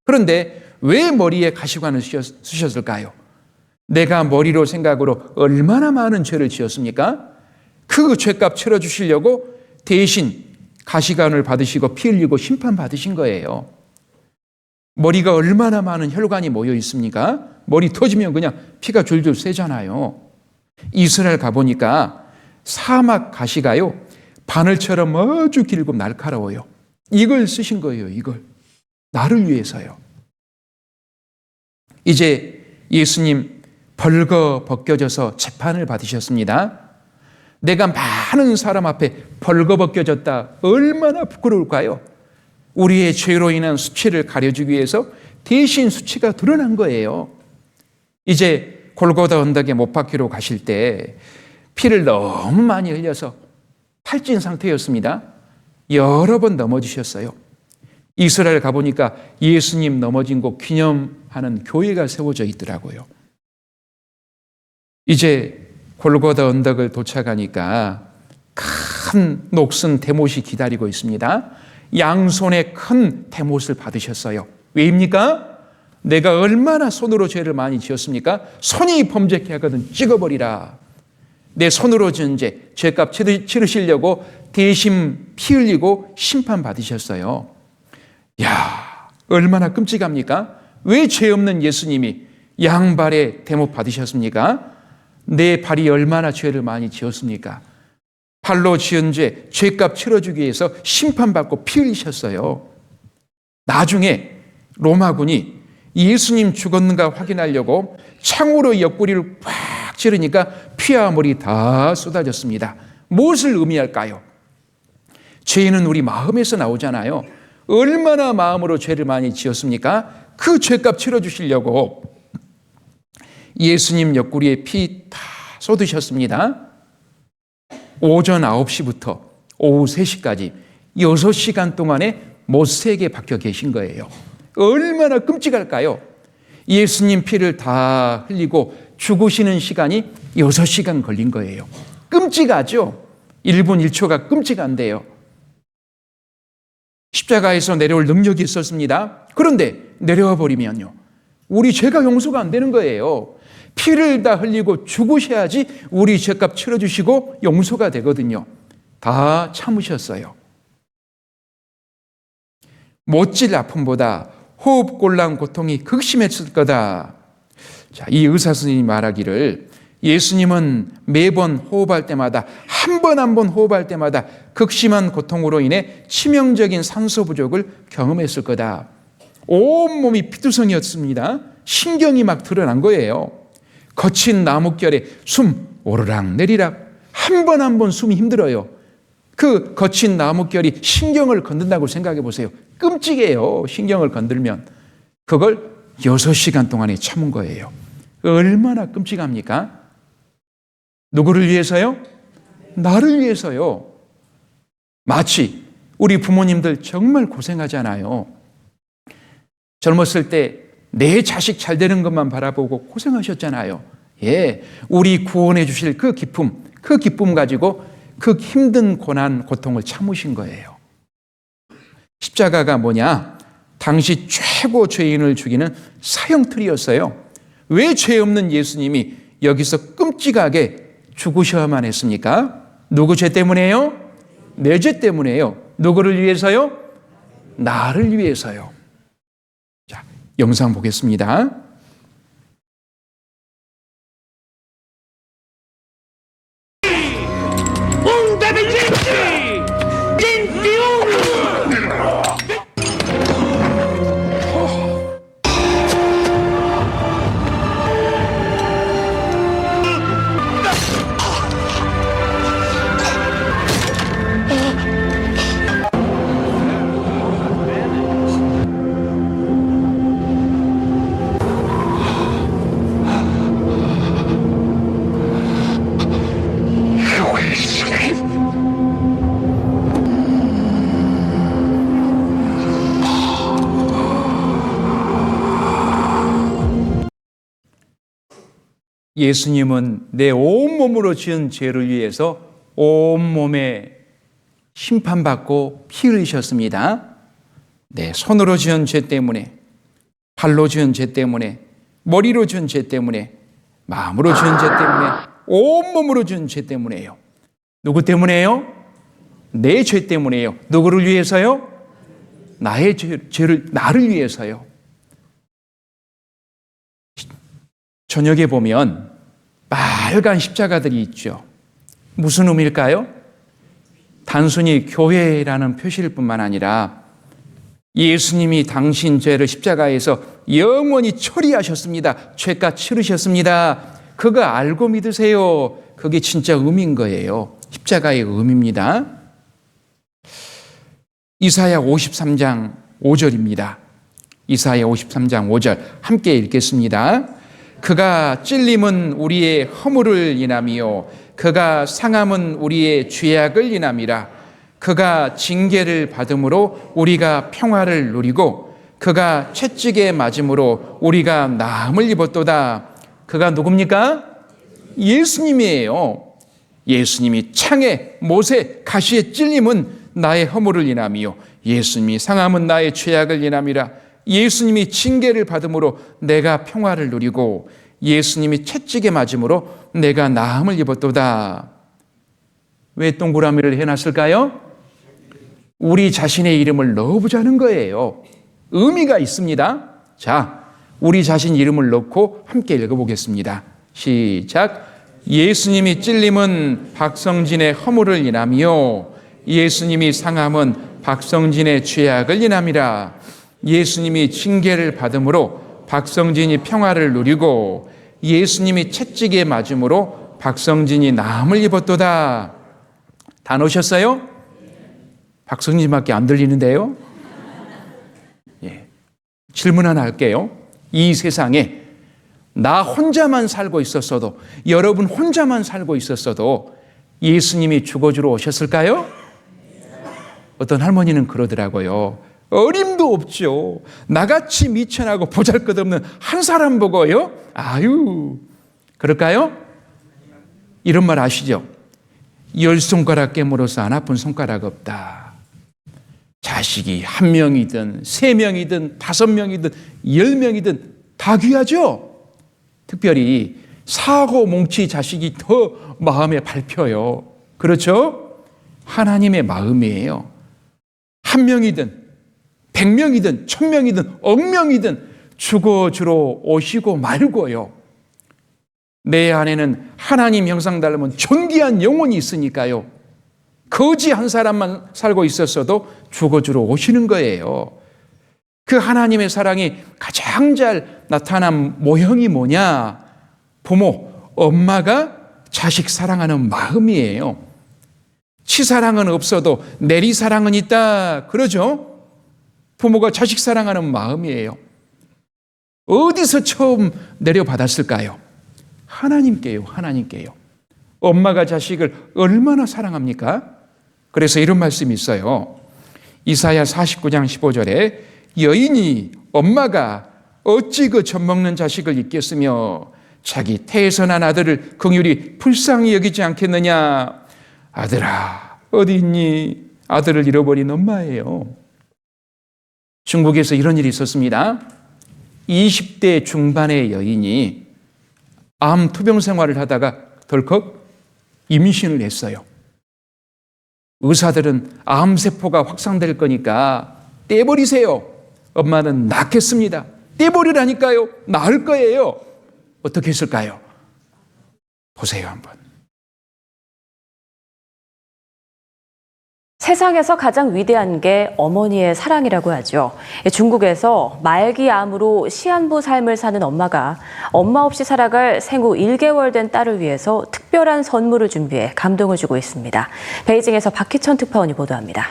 S1: 그런데 왜 머리에 가시관을 쓰셨을까요? 내가 머리로 생각으로 얼마나 많은 죄를 지었습니까? 그 죄값 치러주시려고 대신 가시관을 받으시고 피 흘리고 심판받으신 거예요. 머리가 얼마나 많은 혈관이 모여 있습니까? 머리 터지면 그냥 피가 줄줄 새잖아요. 이스라엘 가보니까 사막 가시가요, 바늘처럼 아주 길고 날카로워요. 이걸 쓰신 거예요, 이걸. 나를 위해서요. 이제 예수님 벌거 벗겨져서 재판을 받으셨습니다. 내가 많은 사람 앞에 벌거 벗겨졌다. 얼마나 부끄러울까요? 우리의 죄로 인한 수치를 가려주기 위해서 대신 수치가 드러난 거예요. 이제 골고다 언덕에 못 박히러 가실 때 피를 너무 많이 흘려서 탈진 상태였습니다. 여러 번 넘어지셨어요. 이스라엘 가보니까 예수님 넘어진 곳 기념하는 교회가 세워져 있더라고요. 이제 골고다 언덕을 도착하니까 큰 녹슨 대못이 기다리고 있습니다. 양손에 큰 대못을 받으셨어요. 왜입니까? 내가 얼마나 손으로 죄를 많이 지었습니까? 손이 범죄케 하거든 찍어버리라. 내 손으로 지은 죄, 죄값 치르시려고 대신 피 흘리고 심판받으셨어요. 야, 얼마나 끔찍합니까? 왜 죄 없는 예수님이 양발에 대못 받으셨습니까? 내 발이 얼마나 죄를 많이 지었습니까? 발로 지은 죄, 죄값 치러주기 위해서 심판받고 피 흘리셨어요. 나중에 로마군이 예수님 죽었는가 확인하려고 창으로 옆구리를 팍 찌르니까 피와 물이 다 쏟아졌습니다. 무엇을 의미할까요? 죄는 우리 마음에서 나오잖아요. 얼마나 마음으로 죄를 많이 지었습니까? 그 죄값 치러주시려고 예수님 옆구리에 피 다 쏟으셨습니다. 오전 9시부터 오후 3시까지 6시간 동안에 못세게 박혀 계신 거예요. 얼마나 끔찍할까요? 예수님 피를 다 흘리고 죽으시는 시간이 6시간 걸린 거예요. 끔찍하죠? 1분 1초가 끔찍한데요. 십자가에서 내려올 능력이 있었습니다. 그런데 내려와 버리면요, 우리 죄가 용서가 안 되는 거예요. 피를 다 흘리고 죽으셔야지 우리 죄값 치러주시고 용서가 되거든요. 다 참으셨어요. 못질 아픔보다 호흡곤란 고통이 극심했을 거다. 자, 이 의사 선생님이 말하기를 예수님은 매번 호흡할 때마다 한 번 한 번 호흡할 때마다 극심한 고통으로 인해 치명적인 산소 부족을 경험했을 거다. 온몸이 피투성이었습니다. 신경이 막 드러난 거예요. 거친 나뭇결에 숨 오르락 내리락 한 번 한 번 숨이 힘들어요. 그 거친 나뭇결이 신경을 건든다고 생각해 보세요. 끔찍해요. 신경을 건들면. 그걸 6시간 동안에 참은 거예요. 얼마나 끔찍합니까? 누구를 위해서요? 나를 위해서요. 마치 우리 부모님들 정말 고생하잖아요. 젊었을 때 내 자식 잘 되는 것만 바라보고 고생하셨잖아요. 예, 우리 구원해 주실 그 기쁨 가지고 그 힘든 고난, 고통을 참으신 거예요. 십자가가 뭐냐? 당시 최고 죄인을 죽이는 사형틀이었어요. 왜 죄 없는 예수님이 여기서 끔찍하게 죽으셔야만 했습니까? 누구 죄 때문에요? 내 죄 때문에요. 누구를 위해서요? 나를 위해서요. 자, 영상 보겠습니다.
S2: 예수님은 내 온몸으로 지은 죄를 위해서 온몸에 심판받고 피 흘리셨습니다. 네, 손으로 지은 죄 때문에, 발로 지은 죄 때문에, 머리로 지은 죄 때문에, 마음으로 지은 죄 때문에, 온몸으로 지은 죄 때문에요. 누구 때문에요? 내 죄 때문에요. 누구를 위해서요? 나의 죄를, 나를 위해서요. 저녁에 보면 빨간 십자가들이 있죠. 무슨 의미일까요? 단순히 교회라는 표시일 뿐만 아니라 예수님이 당신 죄를 십자가에서 영원히 처리하셨습니다. 죄값 치르셨습니다. 그거 알고 믿으세요. 그게 진짜 의미인 거예요. 십자가의 의미입니다. 이사야 53장 5절입니다. 이사야 53장 5절 함께 읽겠습니다. 그가 찔림은 우리의 허물을 인함이요 그가 상함은 우리의 죄악을 인함이라. 그가 징계를 받음으로 우리가 평화를 누리고 그가 채찍에 맞음으로 우리가 나음을 입었도다. 그가 누굽니까? 예수님이에요. 예수님이 창에 못에 가시에 찔림은 나의 허물을 인함이요 예수님이 상함은 나의 죄악을 인함이라. 예수님이 징계를 받음으로 내가 평화를 누리고 예수님이 채찍에 맞음으로 내가 나음을 입었도다. 왜 동그라미를 해놨을까요? 우리 자신의 이름을 넣어보자는 거예요. 의미가 있습니다. 자, 우리 자신 이름을 넣고 함께 읽어보겠습니다. 시작. 예수님이 찔림은 박성진의 허물을 인함이요 예수님이 상함은 박성진의 죄악을 인함이라. 예수님이 징계를 받음으로 박성진이 평화를 누리고 예수님이 채찍에 맞음으로 박성진이 나음을 입었도다. 다 넣으셨어요? 박성진밖에 안 들리는데요? 예. 질문 하나 할게요. 이 세상에 나 혼자만 살고 있었어도, 여러분 혼자만 살고 있었어도 예수님이 죽어주러 오셨을까요? 어떤 할머니는 그러더라고요. 어림도 없죠. 나같이 미천하고 보잘것없는 한 사람 보고요? 아유, 그럴까요? 이런 말 아시죠? 10손가락 깨물어서 안 아픈 손가락 없다. 자식이 1명이든 3명이든 5명이든 10명이든 다 귀하죠? 특별히 사고 뭉치 자식이 더 마음에 밟혀요. 그렇죠? 하나님의 마음이에요. 1명이든 100명이든 1000명이든 억명이든 죽어주러 오시고 말고요. 내 안에는 하나님 형상 닮은 존귀한 영혼이 있으니까요. 거지 한 사람만 살고 있었어도 죽어주러 오시는 거예요. 그 하나님의 사랑이 가장 잘 나타난 모형이 뭐냐? 부모, 엄마가 자식 사랑하는 마음이에요. 치사랑은 없어도 내리사랑은 있다. 그러죠? 부모가 자식 사랑하는 마음이에요. 어디서 처음 내려받았을까요? 하나님께요. 하나님께요. 엄마가 자식을 얼마나 사랑합니까? 그래서 이런 말씀이 있어요. 이사야 49장 15절에 여인이 엄마가 어찌 그 젖먹는 자식을 잊겠으며 자기 태에서 난 아들을 긍휼히 불쌍히 여기지 않겠느냐. 아들아 어디 있니? 아들을 잃어버린 엄마예요. 중국에서 이런 일이 있었습니다. 20대 중반의 여인이 암 투병 생활을 하다가 덜컥 임신을 했어요. 의사들은 암세포가 확산될 거니까 떼버리세요. 엄마는 낳겠습니다. 떼버리라니까요. 낳을 거예요. 어떻게 했을까요? 보세요 한번.
S3: 세상에서 가장 위대한 게 어머니의 사랑이라고 하죠. 중국에서 말기암으로 시한부 삶을 사는 엄마가 엄마 없이 살아갈 생후 1개월 된 딸을 위해서 특별한 선물을 준비해 감동을 주고 있습니다. 베이징에서 박희천 특파원이 보도합니다.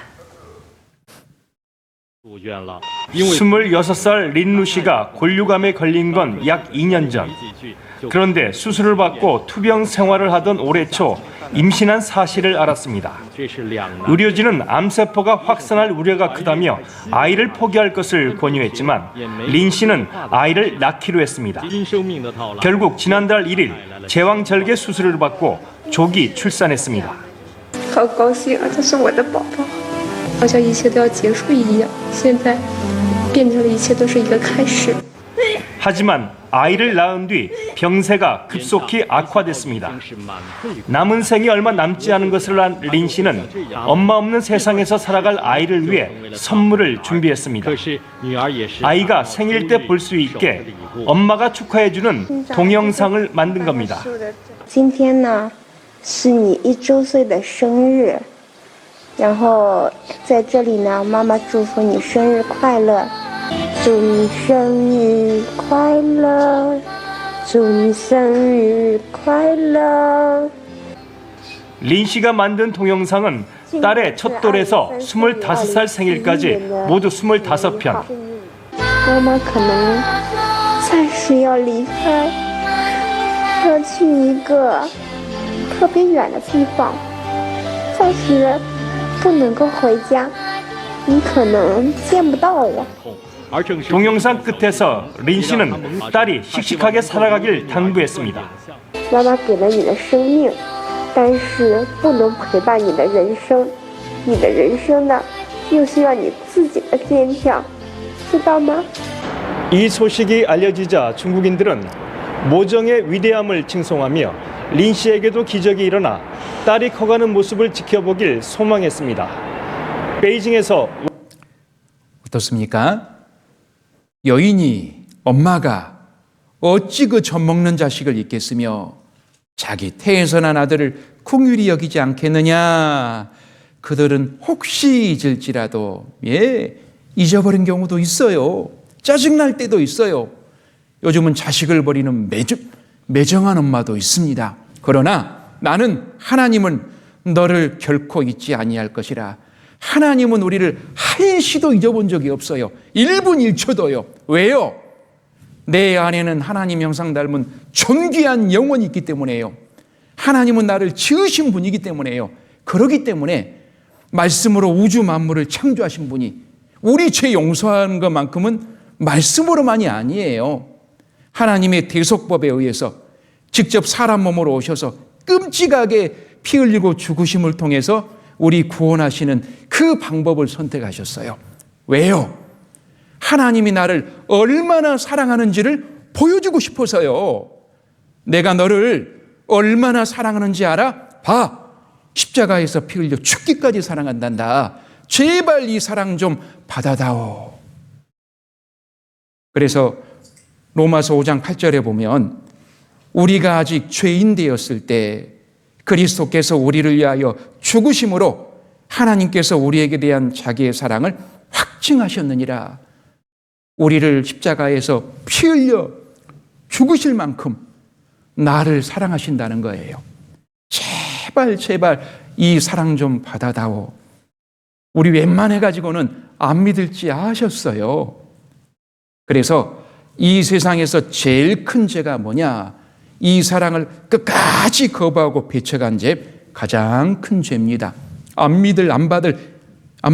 S4: 26살 린루 씨가 골류감에 걸린 건 약 2년 전. 그런데 수술을 받고 투병 생활을 하던 올해 초 임신한 사실을 알았습니다. 의료진은 암세포가 확산할 우려가 크다며 아이를 포기할 것을 권유했지만 린 씨는 아이를 낳기로 했습니다. 결국 지난달 1일 제왕절개 수술을 받고 조기 출산했습니다.
S5: 好高兴啊！这是我的宝宝，好像一切都要结束一样。现在变成了一切都是一个开始。
S4: 하지만 아이를 낳은 뒤 병세가 급속히 악화됐습니다. 남은 생이 얼마 남지 않은 것을 안 린 씨는 엄마 없는 세상에서 살아갈 아이를 위해 선물을 준비했습니다. 아이가 생일 때 볼 수 있게 엄마가 축하해주는 동영상을 만든 겁니다.
S6: 今天呢，是你1周岁的生日，然后在这里呢，妈妈祝福你生日快乐，祝你生日快乐，祝你生日快乐。
S4: 린 씨가 만든 동영상은 딸의 첫 돌에서 25살 생일까지 모두 25편.
S6: 妈妈可能暂时要离开，要去一个特别远的地方，暂时不能够回家，你可能见不到我。
S4: 동영상 끝에서 린 씨는 딸이 씩씩하게 살아가길 당부했습니다.
S6: 妈妈给了你的生命，但是不能陪伴你的人生，你的人生呢，又需要你自己的坚强，知道吗？
S4: 이 소식이 알려지자 중국인들은 모정의 위대함을 칭송하며 린 씨에게도 기적이 일어나 딸이 커가는 모습을 지켜보길 소망했습니다. 베이징에서
S2: 어떻습니까? 여인이 엄마가 어찌 그 젖먹는 자식을 잊겠으며 자기 태에서 난 아들을 긍휼히 여기지 않겠느냐. 그들은 혹시 잊을지라도 잊어버린 경우도 있어요. 짜증날 때도 있어요. 요즘은 자식을 버리는 매정한 엄마도 있습니다. 그러나 나는 하나님은 너를 결코 잊지 아니할 것이라. 하나님은 우리를 한시도 잊어본 적이 없어요. 1분 1초도요. 왜요? 내 안에는 하나님 형상 닮은 존귀한 영혼이 있기 때문에요. 하나님은 나를 지으신 분이기 때문에요. 그러기 때문에 말씀으로 우주 만물을 창조하신 분이 우리 죄 용서하는 것만큼은 말씀으로만이 아니에요. 하나님의 대속법에 의해서 직접 사람 몸으로 오셔서 끔찍하게 피 흘리고 죽으심을 통해서 우리 구원하시는 그 방법을 선택하셨어요. 왜요? 하나님이 나를 얼마나 사랑하는지를 보여주고 싶어서요. 내가 너를 얼마나 사랑하는지 알아? 봐. 십자가에서 피 흘려 죽기까지 사랑한단다. 제발 이 사랑 좀 받아다오. 그래서 로마서 5장 8절에 보면 우리가 아직 죄인 되었을 때 그리스도께서 우리를 위하여 죽으심으로 하나님께서 우리에게 대한 자기의 사랑을 확증하셨느니라. 우리를 십자가에서 피 흘려 죽으실 만큼 나를 사랑하신다는 거예요. 제발 이 사랑 좀 받아다오. 우리 웬만해 가지고는 안 믿을지 아셨어요. 그래서 이 세상에서 제일 큰 죄가 뭐냐? 이 사랑을 끝까지 거부하고 배척한 죄 가장 큰 죄입니다. 안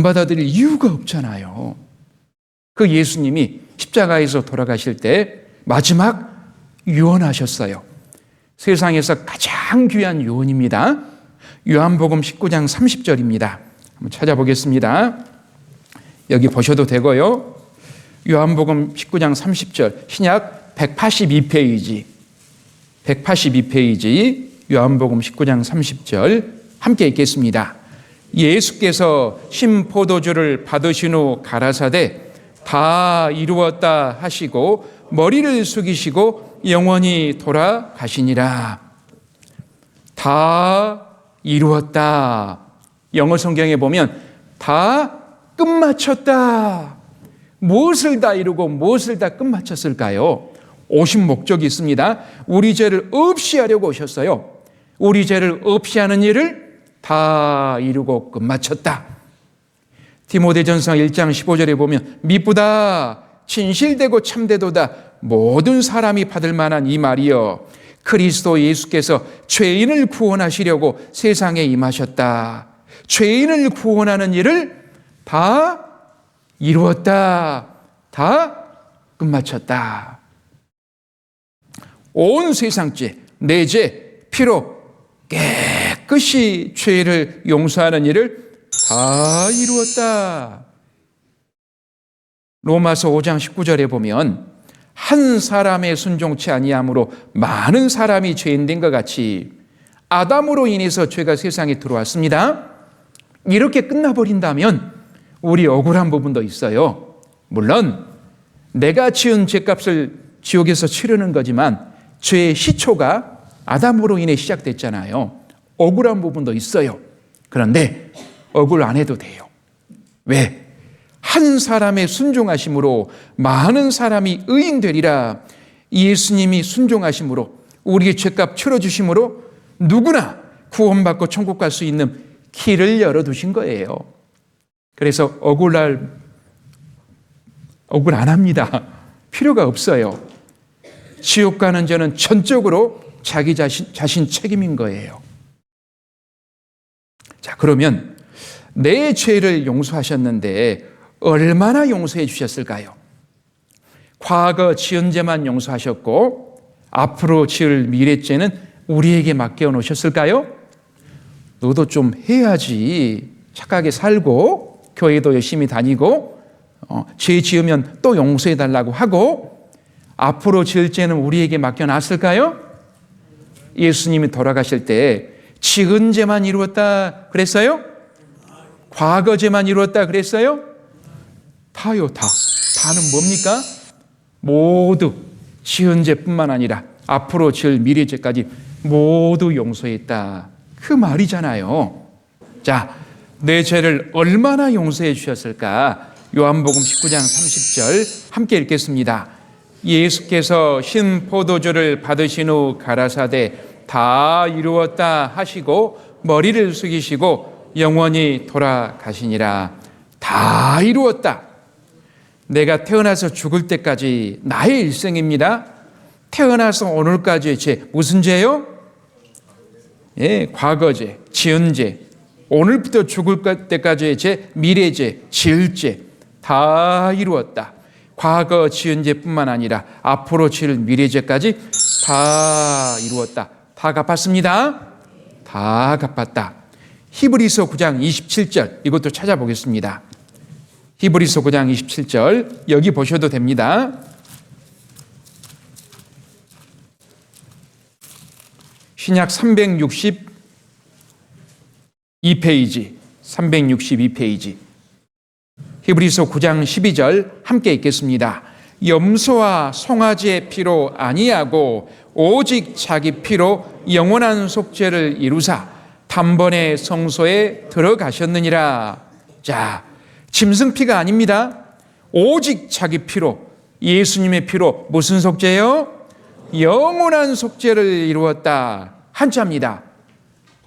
S2: 받아들일 이유가 없잖아요. 그 예수님이 십자가에서 돌아가실 때 마지막 유언하셨어요. 세상에서 가장 귀한 유언입니다. 요한복음 19장 30절입니다. 한번 찾아보겠습니다. 여기 보셔도 되고요. 요한복음 19장 30절 신약 182페이지 요한복음 19장 30절 함께 읽겠습니다. 예수께서 신포도주를 받으신 후 가라사대 다 이루었다 하시고 머리를 숙이시고 영원히 돌아가시니라. 다 이루었다. 영어 성경에 보면 다 끝마쳤다. 무엇을 다 이루고 무엇을 다 끝마쳤을까요? 오신 목적이 있습니다. 우리 죄를 없이 하려고 오셨어요. 우리 죄를 없이 하는 일을 다 이루고 끝마쳤다. 디모데전서 1장 15절에 보면 미쁘다 진실되고 참되도다 모든 사람이 받을 만한 이 말이여
S1: 그리스도 예수께서 죄인을 구원하시려고 세상에 임하셨다. 죄인을 구원하는 일을 다 이루었다. 다 끝마쳤다. 온 세상 죄, 내 죄, 피로 깨끗이 죄를 용서하는 일을 다 이루었다. 로마서 5장 19절에 보면 한 사람의 순종치 아니함으로 많은 사람이 죄인된 것 같이 아담으로 인해서 죄가 세상에 들어왔습니다. 이렇게 끝나버린다면 우리 억울한 부분도 있어요. 물론 내가 지은 죄값을 지옥에서 치르는 거지만 죄의 시초가 아담으로 인해 시작됐잖아요. 억울한 부분도 있어요. 그런데 억울 안 해도 돼요. 왜? 한 사람의 순종하심으로 많은 사람이 의인되리라. 예수님이 순종하심으로 우리의 죄값 치러주심으로 누구나 구원받고 천국 갈 수 있는 길을 열어두신 거예요. 그래서 억울 안 합니다. 필요가 없어요. 지옥 가는 자는 전적으로 자기 자신 책임인 거예요. 자, 그러면 내 죄를 용서하셨는데 얼마나 용서해 주셨을까요? 과거 지은 죄만 용서하셨고 앞으로 지을 미래죄는 우리에게 맡겨 놓으셨을까요? 너도 좀 해야지. 착하게 살고 교회도 열심히 다니고 죄 지으면 또 용서해 달라고 하고 앞으로 지을 죄는 우리에게 맡겨놨을까요? 예수님이 돌아가실 때 지은 죄만 이루었다 그랬어요? 과거 죄만 이루었다 그랬어요? 다요, 다. 다는 뭡니까? 모두 지은 죄뿐만 아니라 앞으로 지을 미래 죄까지 모두 용서했다. 그 말이잖아요. 자, 내 죄를 얼마나 용서해 주셨을까? 요한복음 19장 30절 함께 읽겠습니다. 예수께서 신 포도주를 받으신 후 가라사대 다 이루었다 하시고 머리를 숙이시고 영원히 돌아가시니라. 다 이루었다. 내가 태어나서 죽을 때까지 나의 일생입니다. 태어나서 오늘까지의 죄, 무슨 죄요? 예, 과거죄, 지은 죄, 오늘부터 죽을 때까지의 죄, 미래죄, 지을 죄 다 이루었다. 과거 지은 죄뿐만 아니라 앞으로 지을 미래죄까지 다 이루었다. 다 갚았습니다. 다 갚았다. 히브리서 9장 27절 이것도 찾아보겠습니다. 히브리서 9장 27절 여기 보셔도 됩니다. 신약 362페이지, 362페이지. 히브리서 9장 12절 함께 읽겠습니다. 염소와 송아지의 피로 아니하고 오직 자기 피로 영원한 속죄를 이루사 단번에 성소에 들어가셨느니라. 자, 짐승피가 아닙니다. 오직 자기 피로, 예수님의 피로 무슨 속죄요? 영원한 속죄를 이루었다. 한자입니다.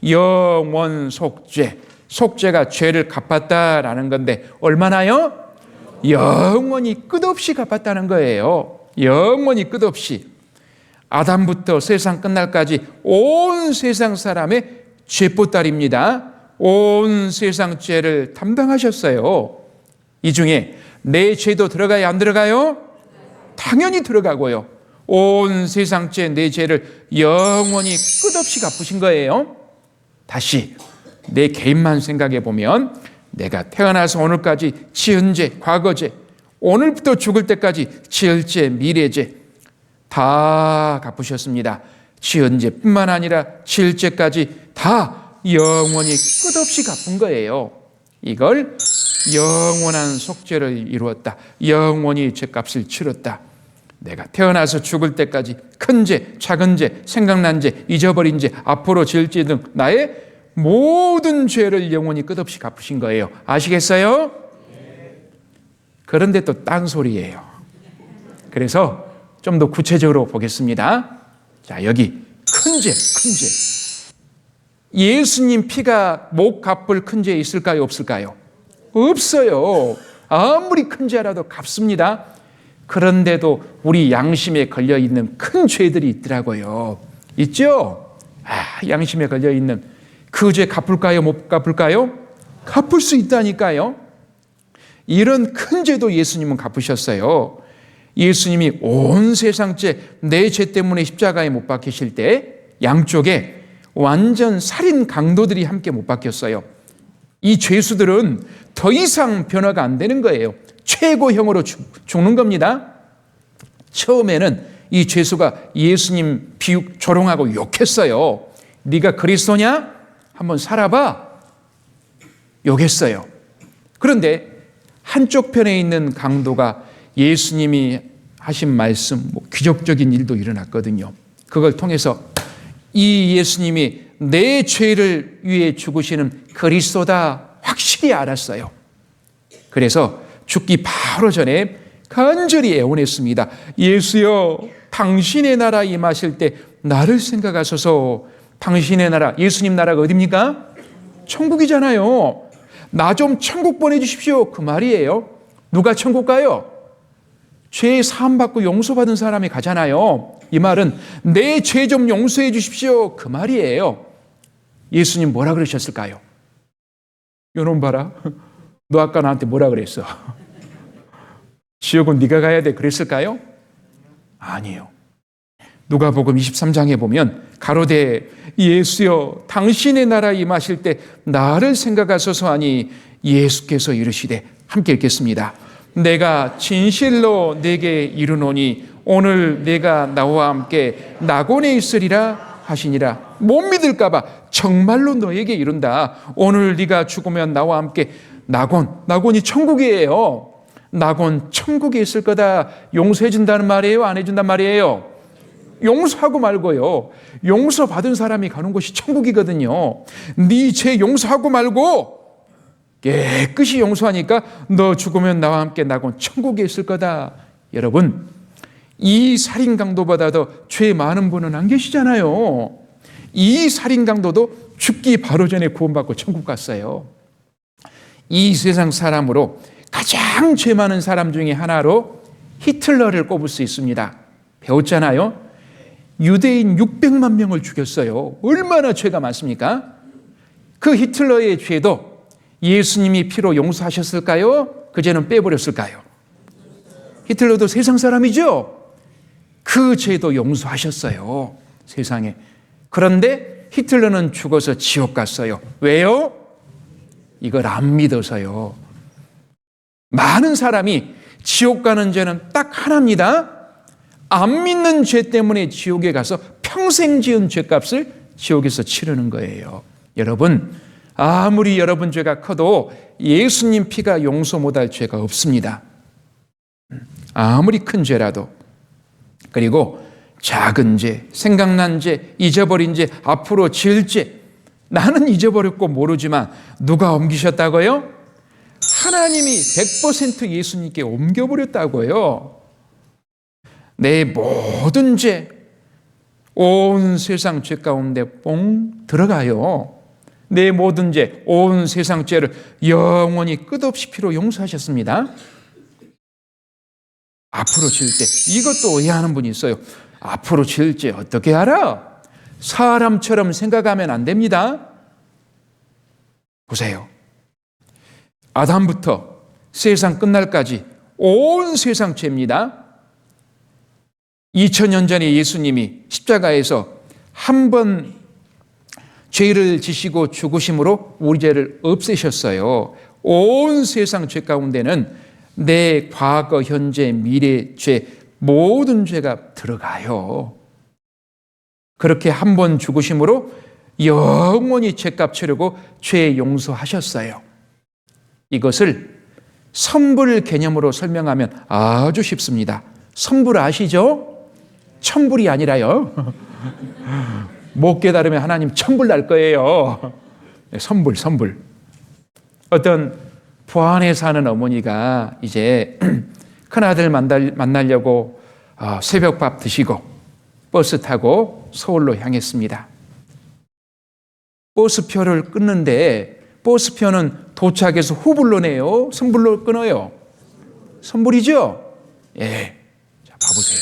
S1: 영원 속죄. 속죄가 죄를 갚았다라는 건데 얼마나요? 영원히 끝없이 갚았다는 거예요. 영원히 끝없이. 아담부터 세상 끝날까지 온 세상 사람의 죄보따리입니다. 온 세상 죄를 담당하셨어요. 이 중에 내 죄도 들어가요, 안 들어가요? 당연히 들어가고요. 온 세상 죄, 내 죄를 영원히 끝없이 갚으신 거예요. 다시 내 개인만 생각해 보면 내가 태어나서 오늘까지 지은 죄, 과거 죄, 오늘부터 죽을 때까지 지을 죄, 미래 죄 다 갚으셨습니다. 지은 죄뿐만 아니라 지을 죄까지 다 영원히 끝없이 갚은 거예요. 이걸 영원한 속죄를 이루었다. 영원히 죄값을 치렀다. 내가 태어나서 죽을 때까지 큰 죄, 작은 죄, 생각난 죄, 잊어버린 죄, 앞으로 지을 죄 등 나의 모든 죄를 영원히 끝없이 갚으신 거예요. 아시겠어요? 그런데 또 딴소리예요. 그래서 좀 더 구체적으로 보겠습니다. 자, 여기 큰 죄, 큰 죄. 예수님 피가 못 갚을 큰 죄 있을까요? 없을까요? 없어요. 아무리 큰 죄라도 갚습니다. 그런데도 우리 양심에 걸려있는 큰 죄들이 있더라고요. 있죠? 양심에 걸려있는 그 죄 갚을까요? 못 갚을까요? 갚을 수 있다니까요. 이런 큰 죄도 예수님은 갚으셨어요. 예수님이 온 세상 죄, 내 죄 때문에 십자가에 못 박히실 때 양쪽에 완전 살인 강도들이 함께 못 박혔어요. 이 죄수들은 더 이상 변화가 안 되는 거예요. 최고형으로 죽는 겁니다. 처음에는 이 죄수가 예수님 비웃 조롱하고 욕했어요. 네가 그리스도냐? 한번 살아봐. 욕했어요. 그런데 한쪽 편에 있는 강도가 예수님이 하신 말씀, 기적적인 일도 일어났거든요. 그걸 통해서 이 예수님이 내 죄를 위해 죽으시는 그리스도다 확실히 알았어요. 그래서 죽기 바로 전에 간절히 애원했습니다. 예수여, 당신의 나라 임하실 때 나를 생각하소서. 당신의 나라, 예수님 나라가 어디입니까? 천국이잖아요. 나 좀 천국 보내주십시오. 그 말이에요. 누가 천국 가요? 죄 사함받고 용서받은 사람이 가잖아요. 이 말은 내 죄 좀 용서해 주십시오. 그 말이에요. 예수님 뭐라 그러셨을까요? 요놈 봐라. 너 아까 나한테 뭐라 그랬어? 지옥은 네가 가야 돼. 그랬을까요? 아니에요. 누가복음 23장에 보면 가로되 예수여, 당신의 나라 임하실 때 나를 생각하소서 하니 예수께서 이르시되, 함께 읽겠습니다. 내가 진실로 내게 이르노니 오늘 내가 나와 함께 낙원에 있으리라 하시니라. 못 믿을까 봐 정말로 너에게 이른다. 오늘 네가 죽으면 나와 함께 낙원이 천국이에요. 낙원 천국에 있을 거다. 용서해 준다는 말이에요? 안 해준단 말이에요? 용서하고 말고요. 용서받은 사람이 가는 곳이 천국이거든요. 네 죄 용서하고 말고 깨끗이 용서하니까 너 죽으면 나와 함께 낙원 천국에 있을 거다. 여러분, 이 살인 강도보다도 죄 많은 분은 안 계시잖아요. 이 살인 강도도 죽기 바로 전에 구원받고 천국 갔어요. 이 세상 사람으로 가장 죄 많은 사람 중에 하나로 히틀러를 꼽을 수 있습니다. 배웠잖아요. 유대인 600만 명을 죽였어요. 얼마나 죄가 많습니까? 그 히틀러의 죄도 예수님이 피로 용서하셨을까요? 그 죄는 빼버렸을까요? 히틀러도 세상 사람이죠? 그 죄도 용서하셨어요. 세상에. 그런데 히틀러는 죽어서 지옥 갔어요. 왜요? 이걸 안 믿어서요. 많은 사람이 지옥 가는 죄는 딱 하나입니다. 안 믿는 죄 때문에 지옥에 가서 평생 지은 죄값을 지옥에서 치르는 거예요. 여러분, 아무리 여러분 죄가 커도 예수님 피가 용서 못할 죄가 없습니다. 아무리 큰 죄라도. 그리고 작은 죄, 생각난 죄, 잊어버린 죄, 앞으로 지을 죄. 나는 잊어버렸고 모르지만 누가 옮기셨다고요? 하나님이 100% 예수님께 옮겨버렸다고요. 내 모든 죄, 온 세상 죄 가운데 뽕 들어가요. 내 모든 죄, 온 세상 죄를 영원히 끝없이 피로 용서하셨습니다. 앞으로 지을 때, 이것도 오해하는 분이 있어요. 앞으로 지을 죄 어떻게 알아? 사람처럼 생각하면 안 됩니다. 보세요. 아담부터 세상 끝날까지 온 세상 죄입니다. 2000년 전에 예수님이 십자가에서 한 번 죄를 지시고 죽으심으로 우리 죄를 없애셨어요. 온 세상 죄 가운데는 내 과거, 현재, 미래 죄, 모든 죄가 들어가요. 그렇게 한 번 죽으심으로 영원히 죄값 치르고 죄 용서하셨어요. 이것을 선불 개념으로 설명하면 아주 쉽습니다. 선불 아시죠? 천불이 아니라요. 못 깨달으면 하나님 천불 날 거예요. 선불. 어떤 부안에 사는 어머니가 이제 큰아들 만나려고 새벽밥 드시고 버스 타고 서울로 향했습니다. 버스표를 끊는데 버스표는 도착해서 후불로 내요? 선불로 끊어요? 선불이죠? 예. 자, 봐보세요.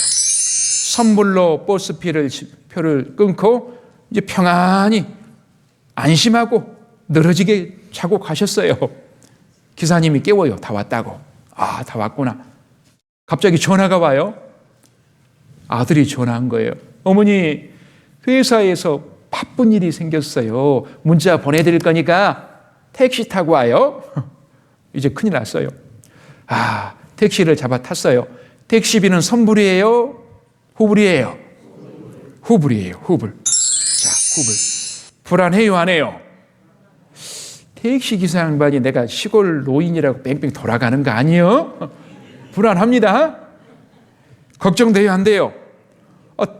S1: 선불로 표를 끊고 이제 평안히 안심하고 늘어지게 자고 가셨어요. 기사님이 깨워요. 다 왔다고. 아, 다 왔구나. 갑자기 전화가 와요. 아들이 전화한 거예요. 어머니, 회사에서 바쁜 일이 생겼어요. 문자 보내드릴 거니까 택시 타고 와요. 이제 큰일 났어요. 아, 택시를 잡아 탔어요. 택시비는 선불이에요? 후불이에요? 후불이에요. 후불. 자, 후불. 불안해요, 안 해요? 택시 기사 양반이 내가 시골 노인이라고 뺑뺑 돌아가는 거 아니에요? 불안합니다. 걱정돼요, 안 돼요?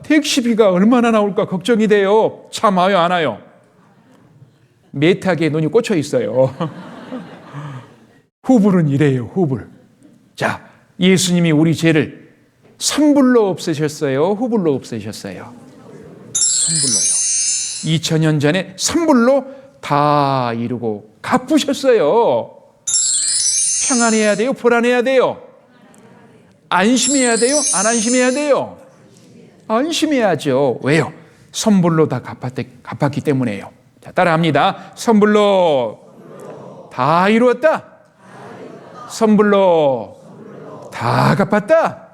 S1: 택시비가 얼마나 나올까 걱정이 돼요. 차 와요, 안 와요? 메타기에 눈이 꽂혀 있어요. 후불은 이래요, 후불. 자, 예수님이 우리 죄를 선불로 없애셨어요, 후불로 없애셨어요? 선불로요. 2000년 전에 선불로 다 이루고 갚으셨어요. 평안해야 돼요, 불안해야 돼요? 안심해야 돼요, 안 안심해야 돼요? 안심해야죠. 왜요? 선불로 다 갚았기 때문에요. 자, 따라합니다. 선불로 다 이루었다. 선불로 다 갚았다.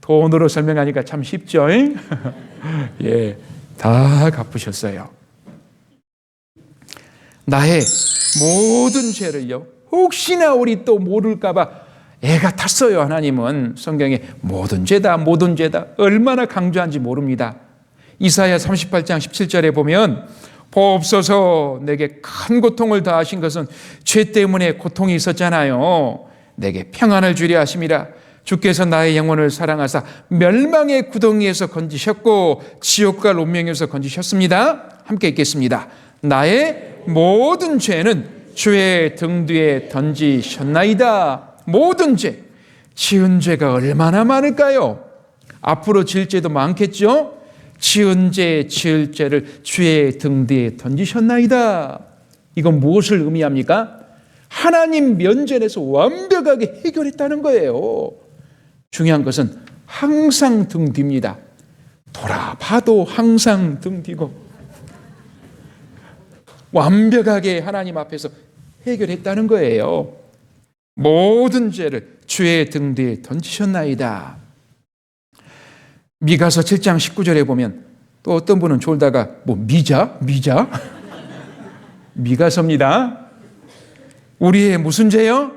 S1: 돈으로 설명하니까 참 쉽죠? 예, 다 갚으셨어요. 나의 모든 죄를요, 혹시나 우리 또 모를까봐 애가 탔어요. 하나님은 성경에 모든 죄다, 모든 죄다 얼마나 강조한지 모릅니다. 이사야 38장 17절에 보면 보옵소서 내게 큰 고통을 다하신 것은 죄 때문에 고통이 있었잖아요. 내게 평안을 주려 하심이라. 주께서 나의 영혼을 사랑하사 멸망의 구덩이에서 건지셨고 지옥과 운명에서 건지셨습니다. 함께 읽겠습니다. 나의 모든 죄는 주의 등 뒤에 던지셨나이다. 모든 죄, 지은 죄가 얼마나 많을까요? 앞으로 지을 죄도 많겠죠? 지은 죄, 지을 죄를 주의 등 뒤에 던지셨나이다. 이건 무엇을 의미합니까? 하나님 면전에서 완벽하게 해결했다는 거예요. 중요한 것은 항상 등 뒤입니다. 돌아봐도 항상 등 뒤고 완벽하게 하나님 앞에서 해결했다는 거예요. 모든 죄를 주의 등 뒤에 던지셨나이다. 미가서 7장 19절에 보면 또 어떤 분은 졸다가 미자? 미가서입니다. 우리의 무슨 죄요?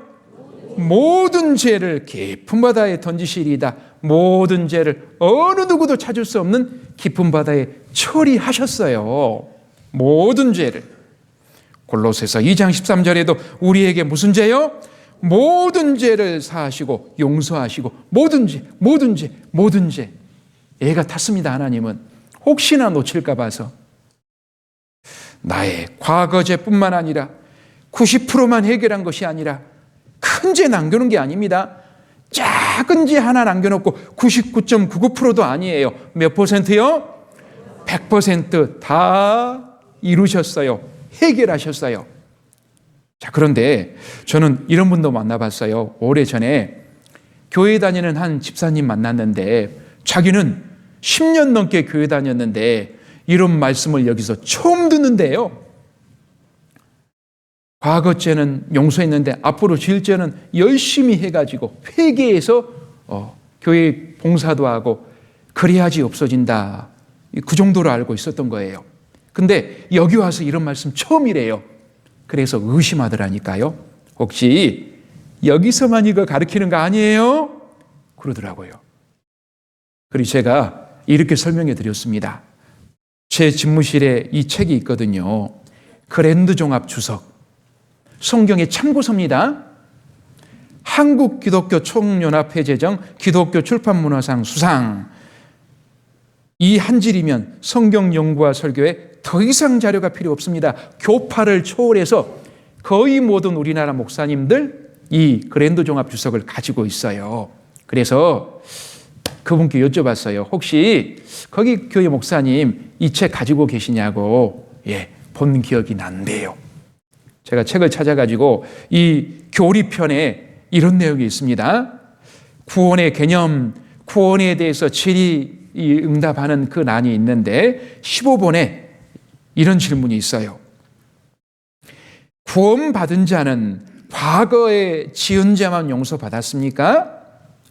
S1: 모든 죄를 깊은 바다에 던지시리이다. 모든 죄를 어느 누구도 찾을 수 없는 깊은 바다에 처리하셨어요. 모든 죄를. 골로새서 2장 13절에도 우리에게 무슨 죄요? 모든 죄를 사하시고 용서하시고 모든 죄 애가 탔습니다. 하나님은 혹시나 놓칠까 봐서 나의 과거 죄뿐만 아니라 90%만 해결한 것이 아니라 큰 죄 남겨놓은 게 아닙니다. 작은 죄 하나 남겨놓고 99.99%도 아니에요. 몇 %요? 100% 다 이루셨어요. 해결하셨어요. 자, 그런데 저는 이런 분도 만나봤어요. 오래전에 교회 다니는 한 집사님 만났는데 자기는 10년 넘게 교회 다녔는데 이런 말씀을 여기서 처음 듣는데요. 과거 죄는 용서했는데 앞으로 지을 죄는 열심히 해가지고 회개해서 교회 봉사도 하고 그래야지 없어진다. 그 정도로 알고 있었던 거예요. 근데 여기 와서 이런 말씀 처음이래요. 그래서 의심하더라니까요. 혹시 여기서만 이거 가르치는 거 아니에요? 그러더라고요. 그리고 제가 이렇게 설명해 드렸습니다. 제 집무실에 이 책이 있거든요. 그랜드 종합 주석. 성경의 참고서입니다. 한국기독교총연합회 제정 기독교 출판문화상 수상. 이 한 질이면 성경 연구와 설교에 더 이상 자료가 필요 없습니다. 교파를 초월해서 거의 모든 우리나라 목사님들 이 그랜드 종합 주석을 가지고 있어요. 그래서 그분께 여쭤봤어요. 혹시 거기 교회 목사님 이 책 가지고 계시냐고. 본 기억이 난대요. 제가 책을 찾아가지고 이 교리편에 이런 내용이 있습니다. 구원의 개념, 구원에 대해서 진리 이 응답하는 그 난이 있는데 15번에 이런 질문이 있어요. 구원받은 자는 과거에 지은 죄만 용서받았습니까?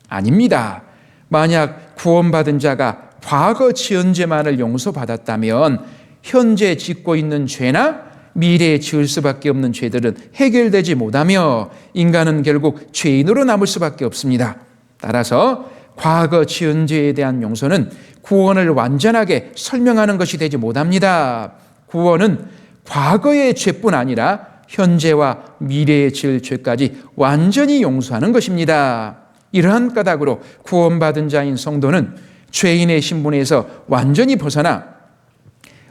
S1: 아닙니다. 만약 구원받은 자가 과거 지은 죄만을 용서받았다면 현재 짓고 있는 죄나 미래에 지을 수밖에 없는 죄들은 해결되지 못하며 인간은 결국 죄인으로 남을 수밖에 없습니다. 따라서 과거 지은 죄에 대한 용서는 구원을 완전하게 설명하는 것이 되지 못합니다. 구원은 과거의 죄뿐 아니라 현재와 미래에 지을 죄까지 완전히 용서하는 것입니다. 이러한 까닭으로 구원받은 자인 성도는 죄인의 신분에서 완전히 벗어나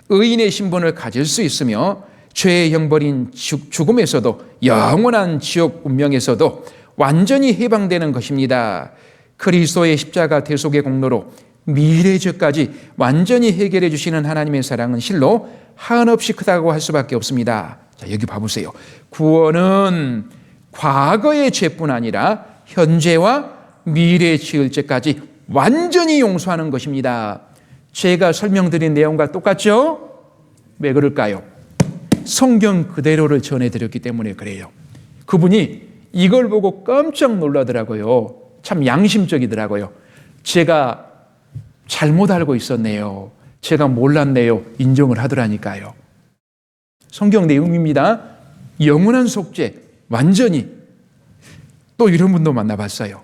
S1: 의인의 신분을 가질 수 있으며 죄의 형벌인 죽음에서도 영원한 지옥 운명에서도 완전히 해방되는 것입니다. 그리스도의 십자가 대속의 공로로 미래 죄까지 완전히 해결해 주시는 하나님의 사랑은 실로 한없이 크다고 할 수밖에 없습니다. 자, 여기 봐보세요. 구원은 과거의 죄뿐 아니라 현재와 미래에 지을 죄까지 완전히 용서하는 것입니다. 제가 설명드린 내용과 똑같죠? 왜 그럴까요? 성경 그대로를 전해드렸기 때문에 그래요. 그분이 이걸 보고 깜짝 놀라더라고요. 참 양심적이더라고요. 제가 잘못 알고 있었네요. 제가 몰랐네요. 인정을 하더라니까요. 성경 내용입니다. 영원한 속죄, 완전히. 또 이런 분도 만나봤어요.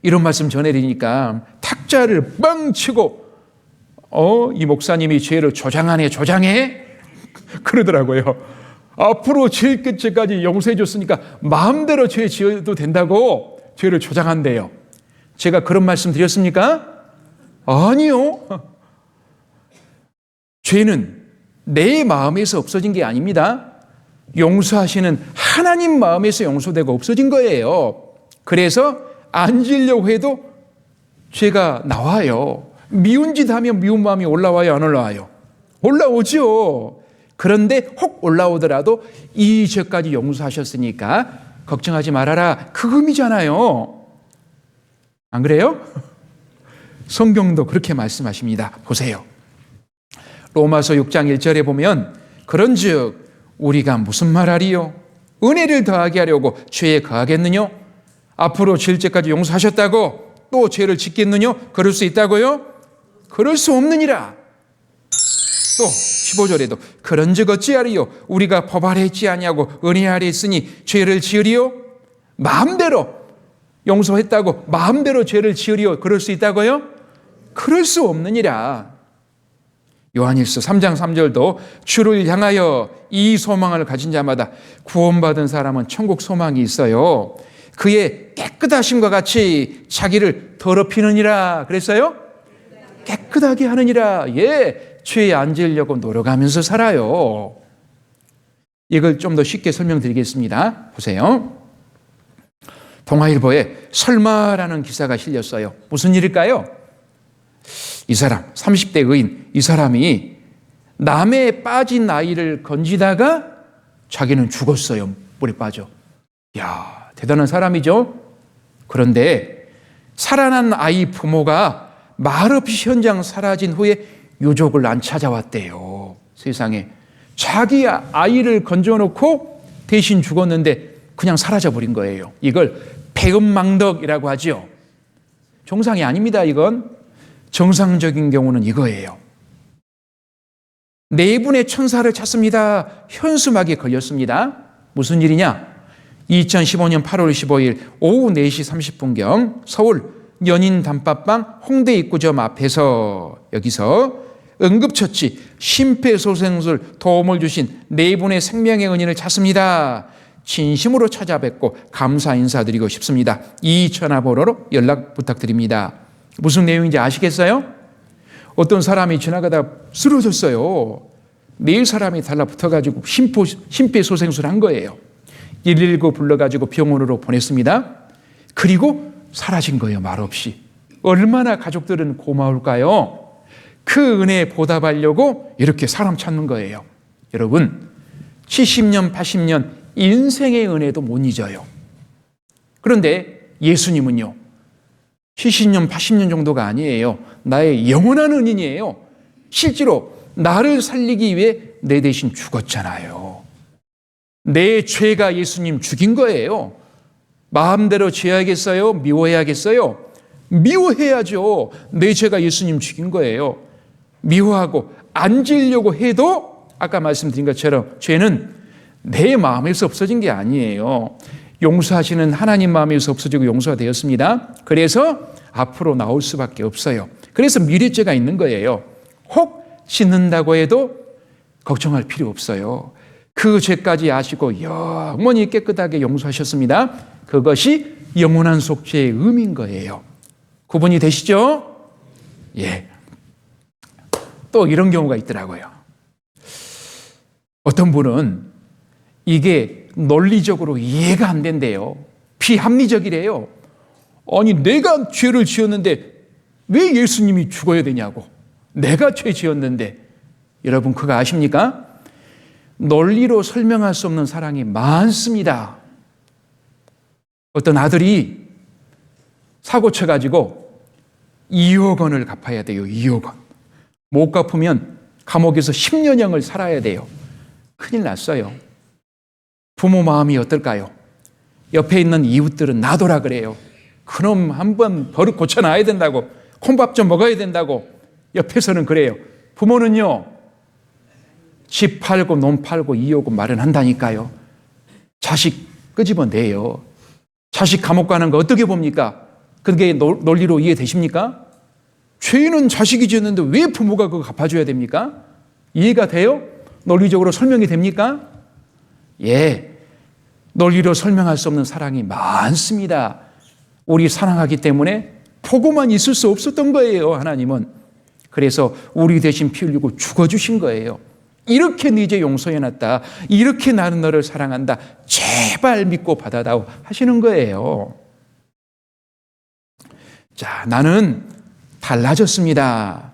S1: 이런 말씀 전해드리니까 탁자를 빵 치고 이 목사님이 죄를 조장하네, 조장해? 그러더라고요. 앞으로 제일 끝까지 용서해 줬으니까 마음대로 죄 지어도 된다고 죄를 조장한대요. 제가 그런 말씀 드렸습니까? 아니요. 죄는 내 마음에서 없어진 게 아닙니다. 용서하시는 하나님 마음에서 용서되고 없어진 거예요. 그래서 안 지려고 해도 죄가 나와요. 미운 짓 하면 미운 마음이 올라와요, 안 올라와요? 올라오죠. 그런데 혹 올라오더라도 이 죄까지 용서하셨으니까 걱정하지 말아라. 그 의미잖아요. 안 그래요? 성경도 그렇게 말씀하십니다. 보세요. 로마서 6장 1절에 보면 그런즉 우리가 무슨 말하리요? 은혜를 더하게 하려고 죄에 거하겠느냐? 앞으로 지을 죄까지 용서하셨다고 또 죄를 짓겠느냐? 그럴 수 있다고요? 그럴 수 없느니라. 또 15절에도 그런즉 어찌하리요? 우리가 법 아래 있지 아니하고 은혜 아래 있으니 죄를 지으리요? 마음대로 용서했다고 마음대로 죄를 지으리요? 그럴 수 있다고요? 그럴 수 없느니라. 요한일서 3장 3절도 주를 향하여 이 소망을 가진 자마다 구원받은 사람은 천국 소망이 있어요. 그의 깨끗하심과 같이 자기를 더럽히느니라 그랬어요? 깨끗하게 하느니라. 예, 죄에 안 지으려고 노력하면서 살아요. 이걸 좀 더 쉽게 설명드리겠습니다. 보세요. 동아일보에 설마라는 기사가 실렸어요. 무슨 일일까요? 이 사람, 30대 의인, 이 사람이 남의 빠진 아이를 건지다가 자기는 죽었어요. 물에 빠져. 이야, 대단한 사람이죠? 그런데 살아난 아이 부모가 말없이 현장 사라진 후에 유족을 안 찾아왔대요. 세상에. 자기 아이를 건져놓고 대신 죽었는데 그냥 사라져버린 거예요. 이걸 배은망덕이라고 하죠. 정상이 아닙니다, 이건. 정상적인 경우는 이거예요. 네 분의 천사를 찾습니다. 현수막에 걸렸습니다. 무슨 일이냐? 2015년 8월 15일 오후 4시 30분경 서울 연인 단팥빵 홍대 입구점 앞에서 여기서 응급처치 심폐소생술 도움을 주신 네 분의 생명의 은인을 찾습니다. 진심으로 찾아뵙고 감사 인사드리고 싶습니다. 이 전화번호로 연락 부탁드립니다. 무슨 내용인지 아시겠어요? 어떤 사람이 지나가다 쓰러졌어요. 네 사람이 달라붙어가지고 심폐소생술을 한 거예요. 119 불러가지고 병원으로 보냈습니다. 그리고 사라진 거예요, 말없이. 얼마나 가족들은 고마울까요? 그 은혜에 보답하려고 이렇게 사람 찾는 거예요. 여러분, 70년, 80년 인생의 은혜도 못 잊어요. 그런데 예수님은요, 70년, 80년 정도가 아니에요. 나의 영원한 은인이에요. 실제로 나를 살리기 위해 내 대신 죽었잖아요. 내 죄가 예수님 죽인 거예요. 마음대로 죄하겠어요? 미워해야겠어요? 미워해야죠. 내 죄가 예수님 죽인 거예요. 미워하고 안 지으려고 해도 아까 말씀드린 것처럼 죄는 내 마음에서 없어진 게 아니에요. 용서하시는 하나님 마음에서 없어지고 용서가 되었습니다. 그래서 앞으로 나올 수밖에 없어요. 그래서 미래죄가 있는 거예요. 혹 짓는다고 해도 걱정할 필요 없어요. 그 죄까지 아시고 영원히 깨끗하게 용서하셨습니다. 그것이 영원한 속죄의 의미인 거예요. 구분이 되시죠? 예. 또 이런 경우가 있더라고요. 어떤 분은 이게 논리적으로 이해가 안 된대요. 비합리적이래요. 아니, 내가 죄를 지었는데 왜 예수님이 죽어야 되냐고. 내가 죄 지었는데. 여러분, 그거 아십니까? 논리로 설명할 수 없는 사랑이 많습니다. 어떤 아들이 사고 쳐가지고 2억 원을 갚아야 돼요. 2억 원. 못 갚으면 감옥에서 10년형을 살아야 돼요. 큰일 났어요. 부모 마음이 어떨까요? 옆에 있는 이웃들은 놔둬라 그래요. 그놈 한번 버릇 고쳐놔야 된다고, 콩밥 좀 먹어야 된다고. 옆에서는 그래요. 부모는요, 집 팔고 논 팔고 2억 원 마련한다니까요. 자식 끄집어내요. 자식 감옥 가는 거 어떻게 봅니까? 그게 논리로 이해되십니까? 죄는 자식이 지었는데 왜 부모가 그거 갚아줘야 됩니까? 이해가 돼요? 논리적으로 설명이 됩니까? 예, 논리로 설명할 수 없는 사랑이 많습니다. 우리 사랑하기 때문에 보고만 있을 수 없었던 거예요, 하나님은. 그래서 우리 대신 피 흘리고 죽어주신 거예요. 이렇게 네 죄 용서해놨다. 이렇게 나는 너를 사랑한다. 제발 믿고 받아다오 하시는 거예요. 자, 나는 달라졌습니다.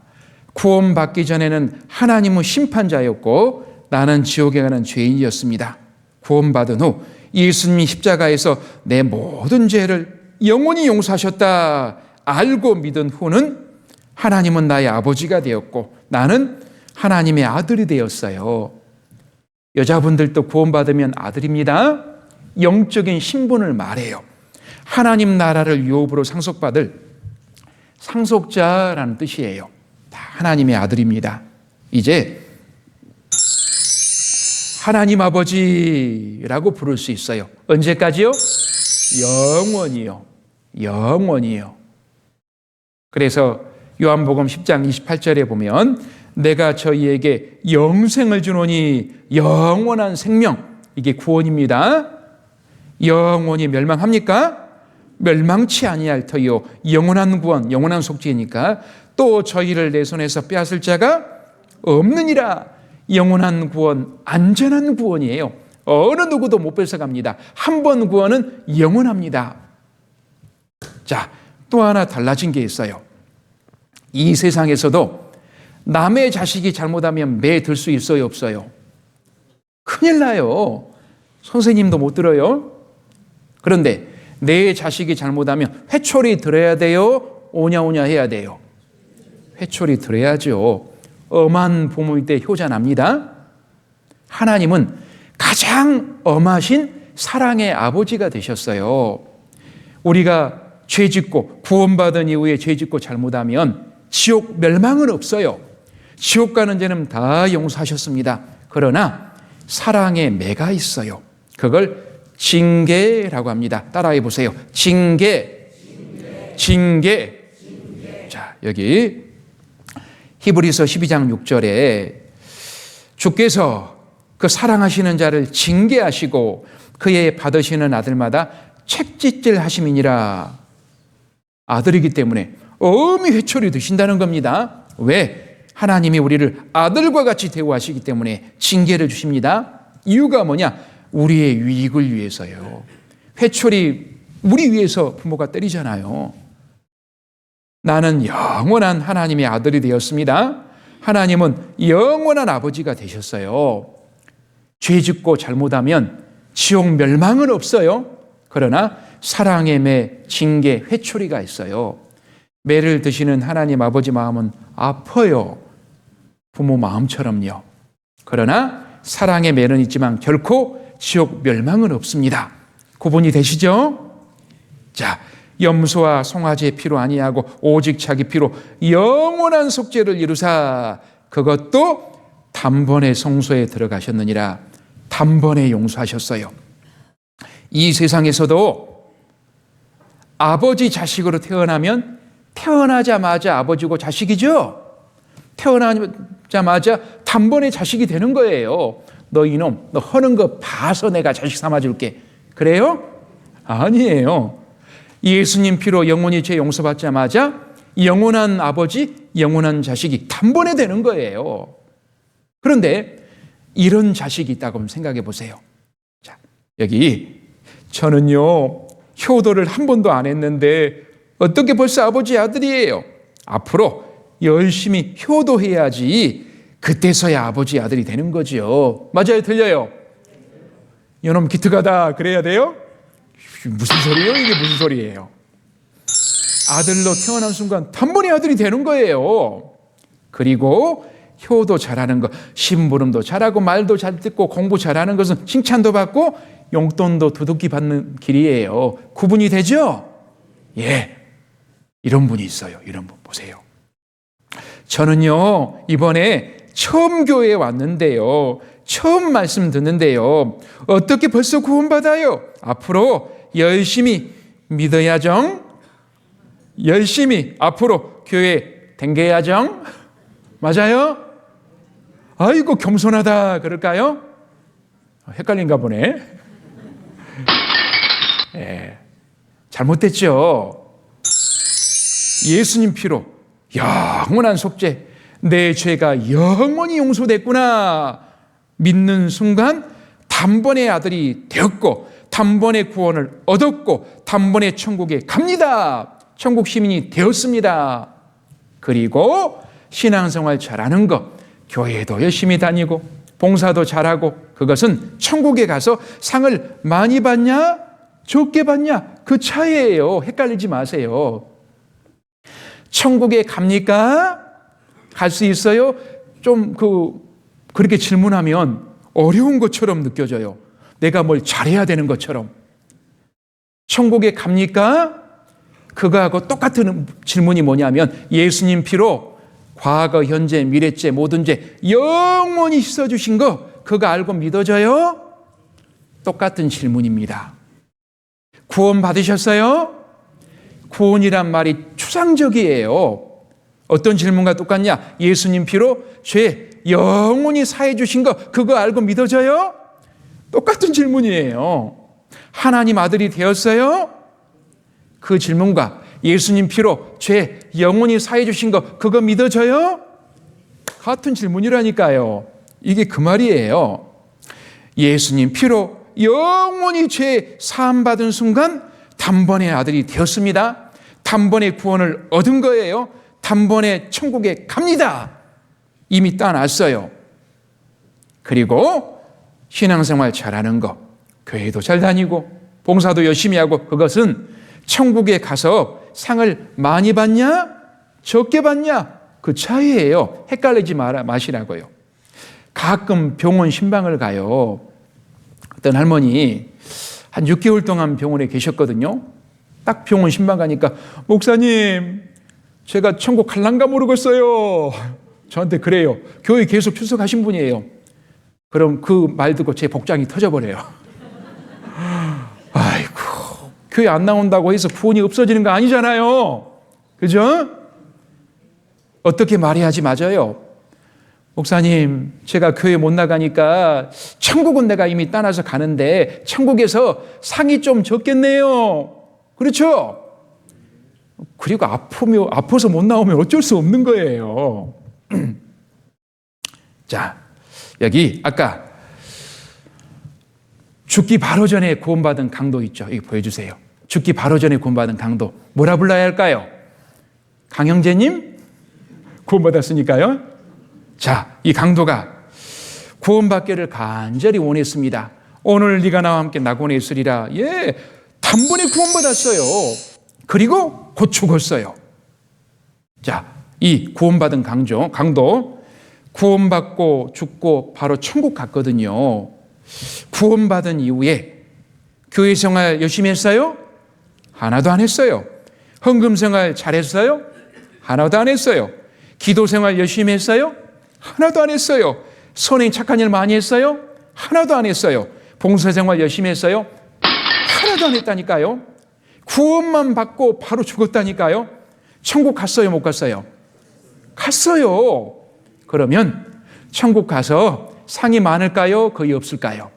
S1: 구원받기 전에는 하나님은 심판자였고 나는 지옥에 가는 죄인이었습니다. 구원받은 후 예수님이 십자가에서 내 모든 죄를 영원히 용서하셨다 알고 믿은 후는 하나님은 나의 아버지가 되었고 나는 하나님의 아들이 되었어요. 여자분들도 구원받으면 아들입니다. 영적인 신분을 말해요. 하나님 나라를 유업으로 상속받을 상속자라는 뜻이에요. 다 하나님의 아들입니다. 이제 하나님 아버지라고 부를 수 있어요. 언제까지요? 영원히요. 영원히요. 그래서 요한복음 10장 28절에 보면 내가 저희에게 영생을 주노니 영원한 생명, 이게 구원입니다. 영원히 멸망합니까? 멸망치 아니할 터이요 영원한 구원, 영원한 속죄니까 또 저희를 내 손에서 빼앗을 자가 없느니라. 영원한 구원, 안전한 구원이에요. 어느 누구도 못 뺏어갑니다. 한 번 구원은 영원합니다. 자, 또 하나 달라진 게 있어요. 이 세상에서도 남의 자식이 잘못하면 매 들 수 있어요, 없어요? 큰일 나요. 선생님도 못 들어요. 그런데 내 자식이 잘못하면 회초리 들어야 돼요? 오냐오냐 해야 돼요? 회초리 들어야죠. 엄한 부모일 때 효자 납니다. 하나님은 가장 엄하신 사랑의 아버지가 되셨어요. 우리가 죄짓고 구원받은 이후에 죄짓고 잘못하면 지옥 멸망은 없어요. 지옥 가는 죄는 다 용서하셨습니다. 그러나 사랑의 매가 있어요. 그걸 징계라고 합니다. 따라해 보세요. 징계. 자, 여기 히브리서 12장 6절에 주께서 그 사랑하시는 자를 징계하시고 그의 받으시는 아들마다 책짓질 하심이니라. 아들이기 때문에 엄히 회초리 드신다는 겁니다. 왜? 하나님이 우리를 아들과 같이 대우하시기 때문에 징계를 주십니다. 이유가 뭐냐? 우리의 유익을 위해서요. 회초리 우리 위해서 부모가 때리잖아요. 나는 영원한 하나님의 아들이 되었습니다. 하나님은 영원한 아버지가 되셨어요. 죄 짓고 잘못하면 지옥 멸망은 없어요. 그러나 사랑의 매, 징계, 회초리가 있어요. 매를 드시는 하나님 아버지 마음은 아파요. 부모 마음처럼요. 그러나 사랑의 매는 있지만 결코 지옥 멸망은 없습니다. 구분이 되시죠? 자, 염소와 송아지의 피로 아니하고 오직 자기 피로 영원한 속죄를 이루사 그것도 단번에 성소에 들어가셨느니라. 단번에 용서하셨어요. 이 세상에서도 아버지 자식으로 태어나면 태어나자마자 아버지고 자식이죠. 태어나자마자 단번에 자식이 되는 거예요. 너 이놈, 너 하는 거 봐서 내가 자식 삼아줄게. 그래요? 아니에요. 예수님 피로 영원히 죄 용서받자마자 영원한 아버지, 영원한 자식이 단번에 되는 거예요. 그런데 이런 자식이 있다고 한번 생각해 보세요. 자, 여기 저는요 효도를 한 번도 안 했는데 어떻게 벌써 아버지 아들이에요. 앞으로 열심히 효도해야지 그때서야 아버지 아들이 되는 거죠. 맞아요, 틀려요? 이놈 기특하다 그래야 돼요? 무슨 소리예요? 이게 무슨 소리예요? 아들로 태어난 순간 단번에 아들이 되는 거예요. 그리고 효도 잘하는 거, 심부름도 잘하고 말도 잘 듣고 공부 잘하는 것은 칭찬도 받고 용돈도 두둑히 받는 길이에요. 구분이 되죠? 예, 이런 분이 있어요. 이런 분 보세요. 저는요 이번에 처음 교회에 왔는데요, 처음 말씀 듣는데요, 어떻게 벌써 구원받아요? 앞으로 열심히 믿어야죠. 열심히 앞으로 교회 댕겨야죠. 맞아요? 아이고 겸손하다 그럴까요? 헷갈린가 보네. 예, 잘못됐죠. 예수님 피로 영원한 속죄, 내 죄가 영원히 용서됐구나 믿는 순간 단번에 아들이 되었고 단번에 구원을 얻었고 단번에 천국에 갑니다. 천국 시민이 되었습니다. 그리고 신앙생활 잘하는 것, 교회도 열심히 다니고 봉사도 잘하고 그것은 천국에 가서 상을 많이 받냐 적게 받냐 그 차이예요. 헷갈리지 마세요. 천국에 갑니까? 갈 수 있어요? 좀 그렇게 질문하면 어려운 것처럼 느껴져요. 내가 뭘 잘해야 되는 것처럼. 천국에 갑니까? 그거하고 똑같은 질문이 뭐냐면 예수님 피로 과거, 현재, 미래죄 모든 죄 영원히 씻어주신 거 그거 알고 믿어져요? 똑같은 질문입니다. 구원 받으셨어요? 구원이란 말이 추상적이에요. 어떤 질문과 똑같냐? 예수님 피로 죄 영원히 사해 주신 거 그거 알고 믿어져요? 똑같은 질문이에요. 하나님 아들이 되었어요? 그 질문과 예수님 피로 죄 영원히 사해 주신 거 그거 믿어져요? 같은 질문이라니까요. 이게 그 말이에요. 예수님 피로 영원히 죄 사함 받은 순간 단번에 아들이 되었습니다. 단번에 구원을 얻은 거예요. 단번에 천국에 갑니다. 이미 따놨어요. 그리고 신앙생활 잘하는 거, 교회도 잘 다니고 봉사도 열심히 하고 그것은 천국에 가서 상을 많이 받냐 적게 받냐 그 차이예요. 헷갈리지 마시라고요. 가끔 병원 신방을 가요. 어떤 할머니 한 6개월 동안 병원에 계셨거든요. 딱 병원 신방 가니까 목사님 제가 천국 갈란가 모르겠어요. 저한테 그래요. 교회 계속 출석하신 분이에요. 그럼 그 말 듣고 제 복장이 터져버려요. 아이고 교회 안 나온다고 해서 구원이 없어지는 거 아니잖아요. 그죠? 어떻게 말해야지 맞아요? 목사님 제가 교회 못 나가니까 천국은 내가 이미 따라서 가는데 천국에서 상이 좀 적겠네요. 그렇죠? 그리고 아파서 못 나오면 어쩔 수 없는 거예요. 자, 여기 아까 죽기 바로 전에 구원받은 강도 있죠. 여기 보여주세요. 죽기 바로 전에 구원받은 강도. 뭐라 불러야 할까요? 강형제님? 구원받았으니까요. 자, 이 강도가 구원받기를 간절히 원했습니다. 오늘 네가 나와 함께 낙원에 있으리라. 예, 단번에 구원받았어요. 그리고 곧 죽었어요. 자, 이 구원받은 강도 구원받고 죽고 바로 천국 갔거든요. 구원받은 이후에 교회 생활 열심히 했어요? 하나도 안 했어요. 헌금 생활 잘했어요? 하나도 안 했어요. 기도 생활 열심히 했어요? 하나도 안 했어요. 선행 착한 일 많이 했어요? 하나도 안 했어요. 봉사 생활 열심히 했어요? 하나도 안 했다니까요. 구원만 받고 바로 죽었다니까요. 천국 갔어요, 못 갔어요? 갔어요. 그러면 천국 가서 상이 많을까요? 거의 없을까요?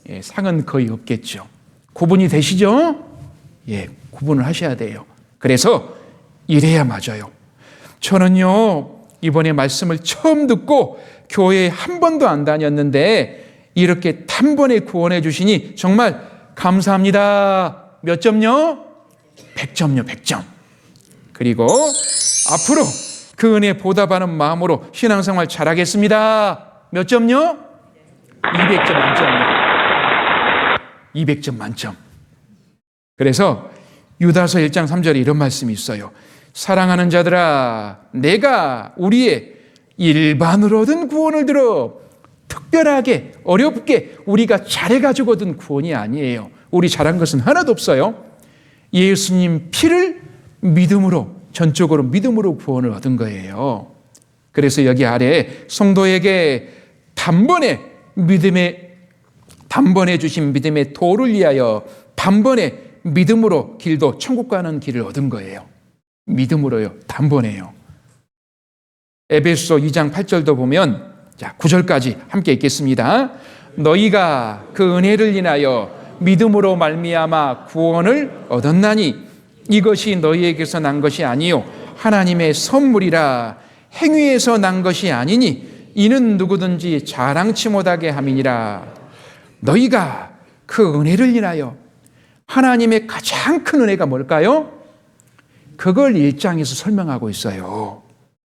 S1: 예, 상은 거의 없겠죠. 구분이 되시죠? 예, 구분을 하셔야 돼요. 그래서 이래야 맞아요. 저는요, 이번에 말씀을 처음 듣고 교회에 한 번도 안 다녔는데 이렇게 단번에 구원해 주시니 정말 감사합니다. 몇 점요? 100점요, 100점. 그리고 앞으로 그 은혜 보답하는 마음으로 신앙생활 잘하겠습니다. 몇 점요? 200점 만점요. 200점 만점. 그래서 유다서 1장 3절에 이런 말씀이 있어요. 사랑하는 자들아, 내가 우리의 일반으로 얻은 구원을 들어 특별하게 어렵게 우리가 잘해가지고 얻은 구원이 아니에요. 우리 잘한 것은 하나도 없어요. 예수님 피를 믿음으로, 전적으로 믿음으로 구원을 얻은 거예요. 그래서 여기 아래에 성도에게 단번에 주신 믿음의 도를 위하여 단번에 믿음으로 길도 천국 가는 길을 얻은 거예요. 믿음으로요. 단번에요. 에베소서 2장 8절도 보면, 자, 9절까지 함께 읽겠습니다. 너희가 그 은혜를 인하여 믿음으로 말미암아 구원을 얻었나니 이것이 너희에게서 난 것이 아니요 하나님의 선물이라. 행위에서 난 것이 아니니 이는 누구든지 자랑치 못하게 함이니라. 너희가 그 은혜를 인하여, 하나님의 가장 큰 은혜가 뭘까요? 그걸 1장에서 설명하고 있어요.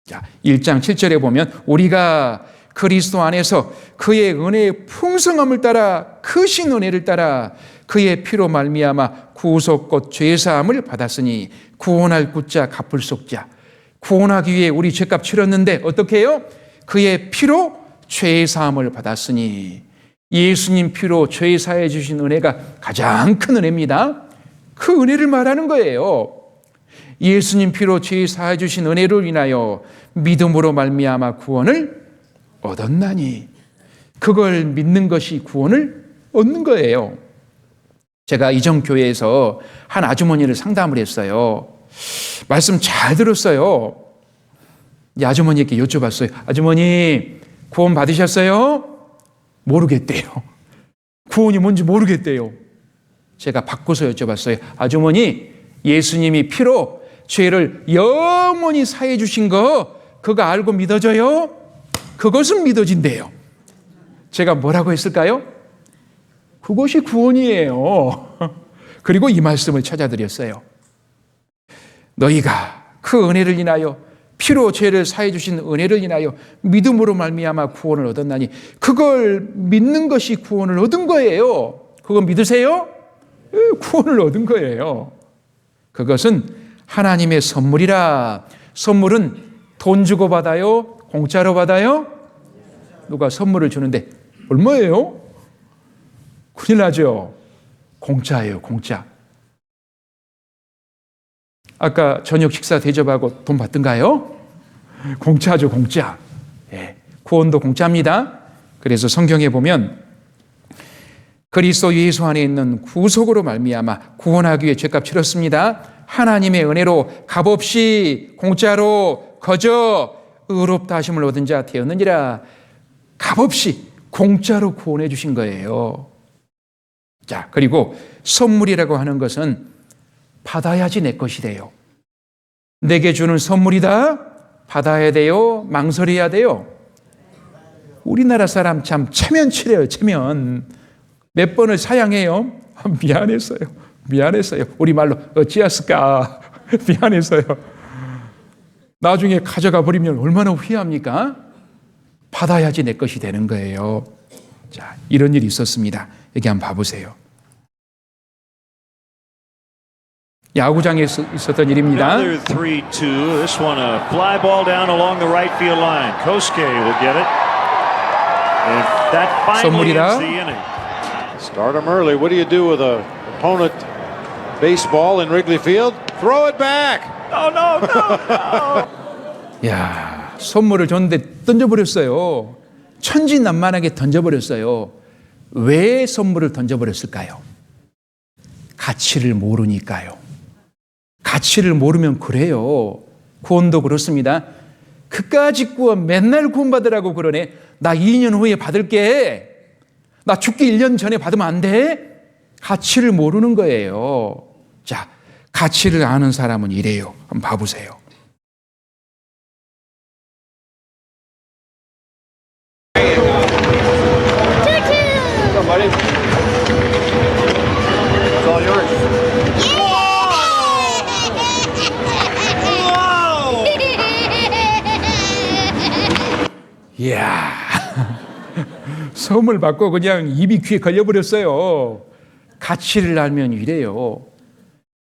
S1: 자, 1장 7절에 보면 우리가 그리스도 안에서 그의 은혜의 풍성함을 따라, 크신 은혜를 따라 그의 피로 말미암아 구속 곧 죄사함을 받았으니 구원할 구자 갚을 속자. 구원하기 위해 우리 죄값 치렀는데 어떻게 해요? 그의 피로 죄사함을 받았으니, 예수님 피로 죄 사해 주신 은혜가 가장 큰 은혜입니다. 그 은혜를 말하는 거예요. 예수님 피로 죄 사해 주신 은혜를 인하여 믿음으로 말미암아 구원을 얻었나니, 그걸 믿는 것이 구원을 얻는 거예요. 제가 이전 교회에서 한 아주머니를 상담을 했어요. 말씀 잘 들었어요. 이 아주머니에게 여쭤봤어요. 아주머니, 구원 받으셨어요? 모르겠대요. 구원이 뭔지 모르겠대요. 제가 바꿔서 여쭤봤어요. 아주머니, 예수님이 피로 죄를 영원히 사해 주신 거 그거 알고 믿어져요? 그것은 믿어진대요. 제가 뭐라고 했을까요? 그것이 구원이에요. 그리고 이 말씀을 찾아드렸어요. 너희가 그 은혜를 인하여, 피로 죄를 사해 주신 은혜를 인하여 믿음으로 말미암아 구원을 얻었나니, 그걸 믿는 것이 구원을 얻은 거예요. 그거 믿으세요? 구원을 얻은 거예요. 그것은 하나님의 선물이라. 선물은 돈 주고 받아요? 공짜로 받아요? 누가 선물을 주는데 얼마예요? 큰일 나죠. 공짜예요, 공짜. 아까 저녁 식사 대접하고 돈 받던가요? 공짜죠, 공짜. 예, 구원도 공짜입니다. 그래서 성경에 보면 그리스도 예수 안에 있는 구속으로 말미암아 구원하기 위해 죄값 치렀습니다. 하나님의 은혜로 값없이 공짜로 거저 의롭다 하심을 얻은 자 되었느니라. 값없이 공짜로 구원해 주신 거예요. 자, 그리고 선물이라고 하는 것은 받아야지 내 것이 돼요. 내게 주는 선물이다. 받아야 돼요? 망설여야 돼요? 우리나라 사람 참 체면치래요, 체면. 몇 번을 사양해요? 미안했어요. 우리말로 어찌했을까? 미안했어요. 나중에 가져가 버리면 얼마나 후회합니까? 받아야지 내 것이 되는 거예요. 자, 이런 일이 있었습니다. 여기 한번 봐보세요.
S2: 야구장에 있었던 일입니다.
S7: Another 3-2. This one a fly ball down along the right field line. Kosuke will get it. And that finally
S2: 선물이다.
S7: ends the inning.
S8: Start them early. What do you do with a opponent baseball in Wrigley Field? Throw it back.
S2: 야, 선물을 줬는데 던져버렸어요. 천진난만하게 던져버렸어요. 왜 선물을 던져버렸을까요? 가치를 모르니까요. 가치를 모르면 그래요. 구원도 그렇습니다. 그까짓 구원 맨날 구원받으라고 그러네. 나 2년 후에 받을게. 나 죽기 1년 전에 받으면 안 돼? 가치를 모르는 거예요. 자, 가치를 아는 사람은 이래요. 한번 봐보세요. 이야, 선물 받고 그냥 입이 귀에 걸려버렸어요. 가치를 알면 이래요.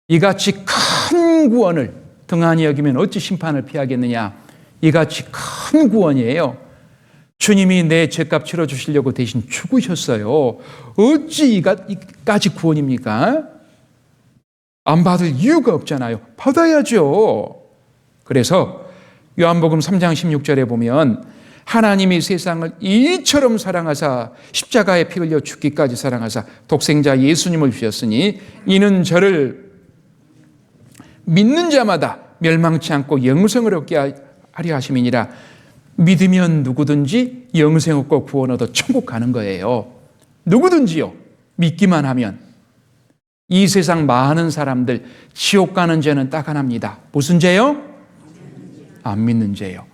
S2: 이같이 큰 구원을 등한히 여기면 어찌 심판을 피하겠느냐. 이같이 큰 구원이에요. 주님이 내 죄값 치러주시려고 대신 죽으셨어요. 어찌 이까지 구원입니까? 안 받을 이유가 없잖아요. 받아야죠. 그래서 요한복음 3장 16절에 보면 하나님이 세상을 이처럼 사랑하사 십자가에 피 흘려 죽기까지 사랑하사 독생자 예수님을 주셨으니 이는 저를 믿는 자마다 멸망치 않고 영생을 얻게 하려 하심이니라. 믿으면 누구든지 영생 얻고 구원 얻어 천국 가는 거예요. 누구든지요. 믿기만 하면. 이 세상 많은 사람들 지옥 가는 죄는 딱 하나입니다. 무슨 죄요? 안 믿는 죄요.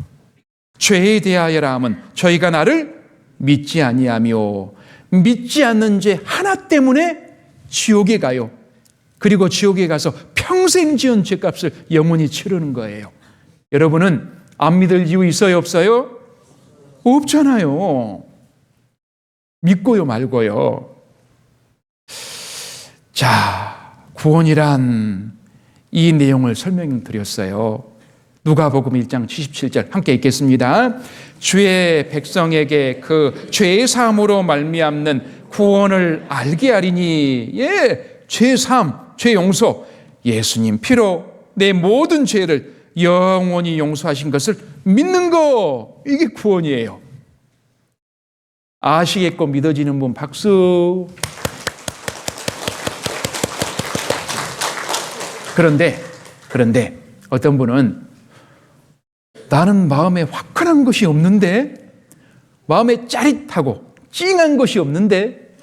S2: 죄에 대하여라 함은 저희가 나를 믿지 아니하며 믿지 않는 죄 하나 때문에 지옥에 가요. 그리고 지옥에 가서 평생 지은 죄값을 영원히 치르는 거예요. 여러분은 안 믿을 이유 있어요, 없어요? 없잖아요. 믿고요, 말고요. 자, 구원이란 이 내용을 설명드렸어요. 누가복음 1장 77절 함께 읽겠습니다. 주의 백성에게 그 죄 사함으로 말미암는 구원을 알게 하리니, 예, 죄 사함, 죄 용서, 예수님 피로 내 모든 죄를 영원히 용서하신 것을 믿는 거, 이게 구원이에요. 아시겠고 믿어지는 분 박수. 그런데 어떤 분은 나는 마음에 화끈한 것이 없는데, 마음에 짜릿하고 찡한 것이 없는데,